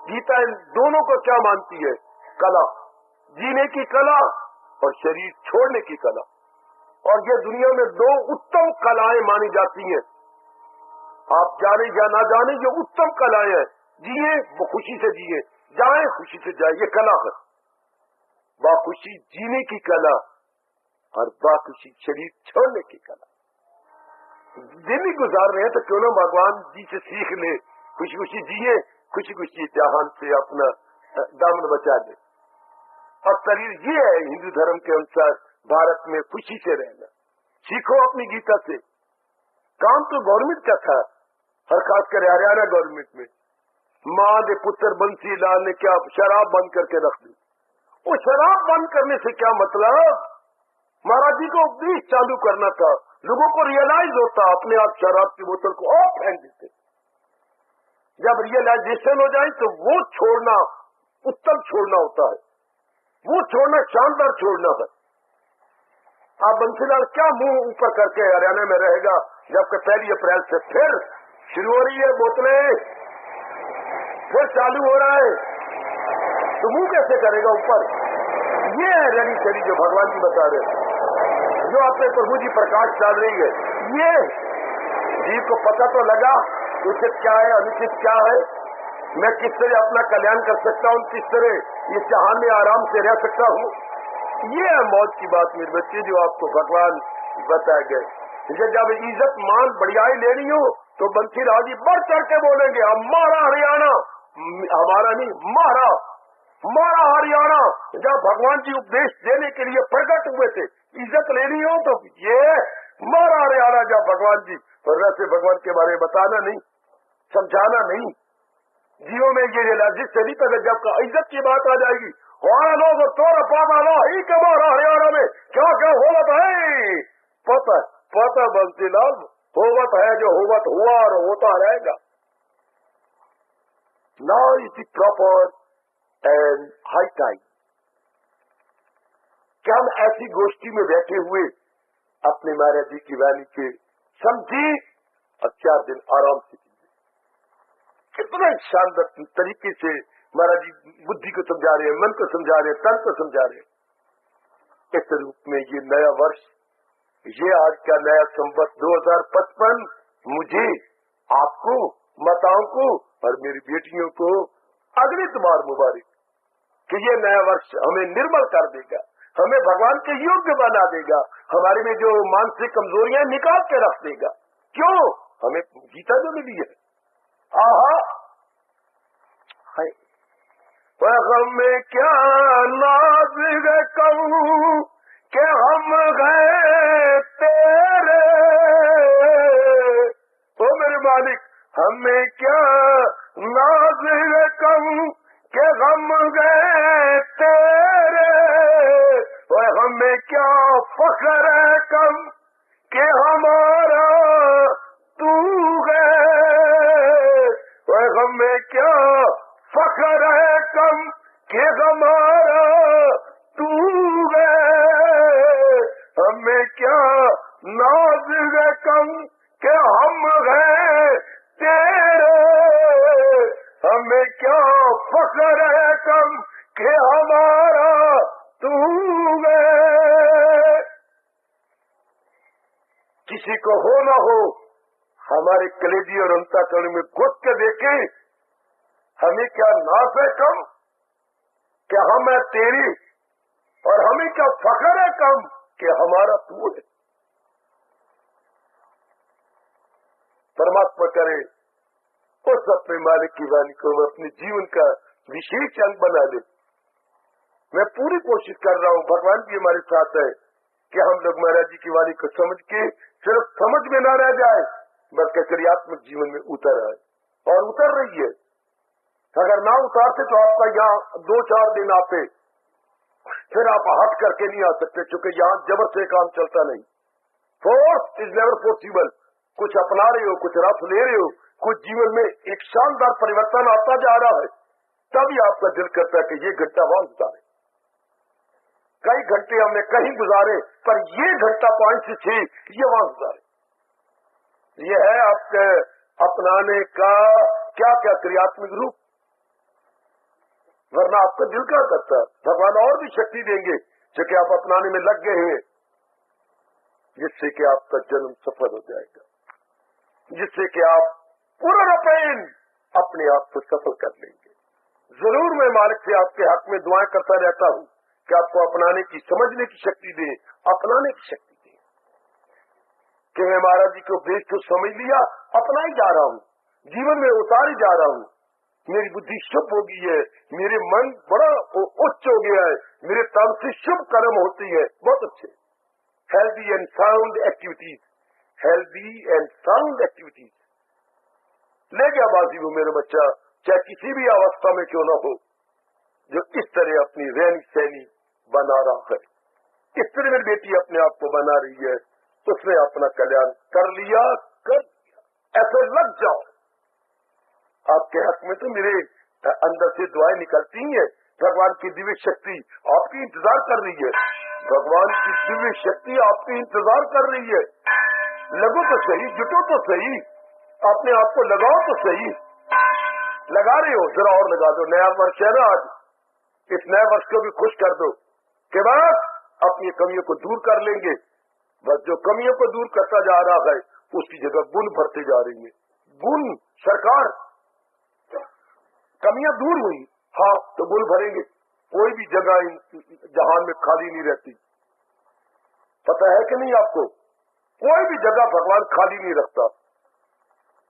गीता इन दोनों को क्या मानती है? कला, जीने की कला और शरीर छोड़ने की कला। और ये दुनिया में दो उत्तम कलाएं मानी जाती हैं। आप जाने या ना जाने, ये उत्तम कलाएं हैं। जिए वो खुशी से जिए, जाए खुशी से जाए, ये कला है। बाखुशी जीने की कला और बाखुशी शरीर छोड़ने की कला। दिन ही गुजार रहे हैं तो क्यों ना भगवान जी से सीख ले, खुशी खुशी जिए, खुशी खुशी जहान से अपना दामन बचा ले। और शरीर ये है हिंदू धर्म के अनुसार भारत में खुशी से रहना। सीखो अपनी गीता से। काम तो गवर्नमेंट का था, और खासकर हरियाणा गवर्नमेंट में मां दे पुत्र बंसी लाल ने क्या शराब बंद करके रख दी। वो शराब बंद करने से क्या मतलब, महाराज जी को उपदेश चालू करना था, लोगों को रियलाइज होता, अपने आप शराब की बोतल को और फेंक देते। जब रियलाइजेशन हो जाए तो वो छोड़ना उत्तम छोड़ना होता है, वो छोड़ना शानदार छोड़ना है। आप बंसीलाल क्या मुंह ऊपर करके हरियाणा में रहेगा, जबकि 1 अप्रैल से फिर शुरू हो रही है बोतलें, फिर चालू हो रहा है, तो मुंह कैसे करेगा ऊपर। ये है रड़ी चढ़ी जो भगवान जी बता रहे, जो अपने प्रभु जी प्रकाश डाल रही है। ये जीव को पता तो लगा उचित क्या है अनुचित क्या है, मैं किस तरह अपना कल्याण कर सकता हूँ, किस तरह इस जहां में आराम से रह सकता हूँ। ये है मौत की बात मेरे बच्चे जो आपको भगवान बताए गए। जब इज्जत मान बढ़ियाई लेनी हो तो बंसीलाल जी बढ़ चढ़ के बोलेंगे, हमारा हरियाणा, हमारा नहीं मारा हरियाणा। जब भगवान जी उपदेश देने के लिए प्रकट हुए थे, इज्जत लेनी हो तो ये मारा हरियाणा। जब भगवान जी, और वैसे भगवान के बारे में बताना नहीं, समझाना नहीं, जीवों में ये रियलाइज नहीं पहले जब इज्जत की बात आ जाएगी, हमारा लोग तोरा पापा लो ही कमारा हरियाणा में क्या क्या होवत है, पता बंसीलाल होवत है, जो होवत हुआ और होता रहेगा। Now is the proper and high time क्या हम ऐसी गोष्ठी में बैठे हुए अपने महाराज जी की वाणी के समझी और 4 दिन आराम से जिए। कितना शानदार तरीके से महाराज जी बुद्धि को समझा रहे हैं, मन को समझा रहे हैं, तन को समझा रहे हैं। इस रूप में ये नया वर्ष, ये आज का नया संवत 2055 मुझे, आपको, माताओं को और मेरी बेटियों को अगली बार मुबारक कि ये नया वर्ष हमें निर्मल कर देगा, हमें भगवान के योग्य बना देगा, हमारे में जो मानसिक कमजोरियां निकाल के रख देगा। क्यों? हमें गीता जो मिली है, आहा हमें क्या नाज कहूं कि हम गए तेरे, ओ मेरे मालिक हमें क्या नाज कहूं कि हम गए तेरे, और हमें क्या फख्र है कम कि हमारा तू गए, और हमें क्या फख्र है कम कि हमारा तू गए, हमें क्या नाज है कम कि हम गए तेरे, हमें क्या फख्र है कम कि हमारा तू गए। किसी को हो ना हो, हमारे कलेजी और अंतःकरण में घुस के देखे, हमें क्या नाज है कम कि हम है तेरी, और हमें क्या फख्र है कम कि हमारा तू है। परमात्मा करे उस अपने मालिक की वाणी को अपने जीवन का विशेष अंग बना ले। मैं पूरी कोशिश कर रहा हूँ, भगवान भी हमारे साथ है, कि हम लोग महाराज जी की वाणी को समझ के सिर्फ समझ में न रह जाए, बल्कि क्रियात्मक जीवन में उतर आए, और उतर रही है। अगर ना उतारते तो आपका यहाँ 2-4 दिन आते, फिर आप हट करके नहीं आ सकते, क्योंकि यहाँ जबर से काम चलता नहीं। Force is never possible. कुछ अपना रहे हो, कुछ रस ले रहे हो, कुछ जीवन में एक शानदार परिवर्तन आता जा रहा है, तभी आपका दिल करता है कि ये घंटा वहां गुजारे। कई घंटे हमने कहीं गुजारे, पर ये घंटा 5 से 6 ये वहां गुजारे। ये है आपके अपनाने का क्या क्या क्रियात्मक रूप, वरना आपका दिल क्या करता है। भगवान और भी शक्ति देंगे जो कि आप अपनाने में लग गए हैं, जिससे कि आपका जन्म सफल हो जाएगा, जिससे कि आप पूर्णपेण अपने आप को सफल कर लेंगे। जरूर मैं मालिक से आपके हक में दुआएं करता रहता हूँ कि आपको अपनाने की, समझने की शक्ति दे, अपनाने की शक्ति दे। कि मैं महाराज जी के उपदेश को समझ लिया, अपना ही जा रहा हूँ, जीवन में उतार ही जा रहा हूँ, मेरी बुद्धि शुभ हो गई है, मेरे मन बड़ा उच्च हो गया है, मेरे तन से शुभ कर्म होती है। बहुत अच्छे healthy and sound activities, healthy and sound activities. ले गया बाजी वो मेरा बच्चा, चाहे किसी भी अवस्था में क्यों न हो, जो इस तरह अपनी रहनी सहनी बना रहा है, इस तरह मेरी बेटी अपने आप को बना रही है, उसने अपना कल्याण कर लिया। ऐसे लग जाओ। आपके हक में तो मेरे अंदर से दुआएं निकलती हैं। भगवान की दिव्य शक्ति आपकी इंतजार कर रही है। भगवान की दिव्य शक्ति आपकी इंतजार कर रही है। लगो तो सही, जुटो तो सही, अपने आप को लगाओ तो सही। लगा रहे हो, जरा और लगा दो। नया वर्ष है ना आज, इस नए वर्ष को भी खुश कर दो के बाद अपनी कमियों को दूर कर लेंगे। बस जो कमियों को दूर करता जा रहा है, उसकी जगह गुण भरते जा रही है। गुण सरकार, कमियां दूर हुई, हाँ तो गुण भरेंगे। कोई भी जगह जहान में खाली नहीं रहती, पता है कि नहीं आपको? कोई भी जगह भगवान खाली नहीं रखता।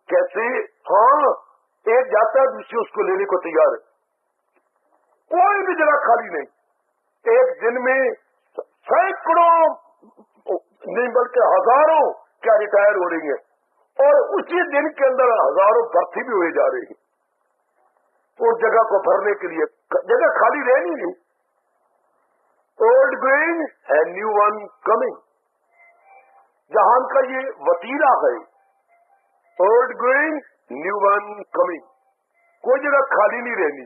कैसे? हाँ, एक जाता है, दूसरी उसको लेने को तैयार है। कोई भी जगह खाली नहीं। एक दिन में सैकड़ों नहीं बल्कि हजारों क्या रिटायर हो रही है, और उसी दिन के अंदर हजारों भर्ती भी हुए जा रही है। तो जगह को भरने के लिए जगह खाली रहनी नहीं। Old going and new one coming, जहान का ये वतीरा है। Old going, new one coming, कोई जगह खाली नहीं रहनी।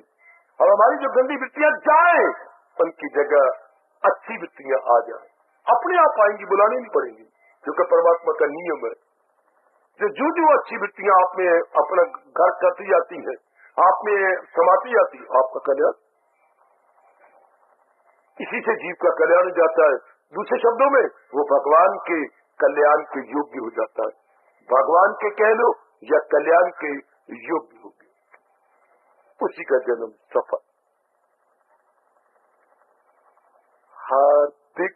अब हमारी जो गंदी वृत्तियां जाए, उनकी जगह अच्छी वृत्तियां आ जाए, अपने आप आएंगी, बुलानी नहीं पड़ेंगी, क्योंकि परमात्मा का नियम है। जो जो अच्छी वृत्तियां आप में अपना घर करती जाती है, आप में समाती जाती, आपका कल्याण, इसी से जीव का कल्याण हो जाता है। दूसरे शब्दों में वो भगवान के कल्याण के योग्य हो जाता है। भगवान के कह लो या कल्याण के योग्य हो गए, उसी का जन्म सफल। हार्दिक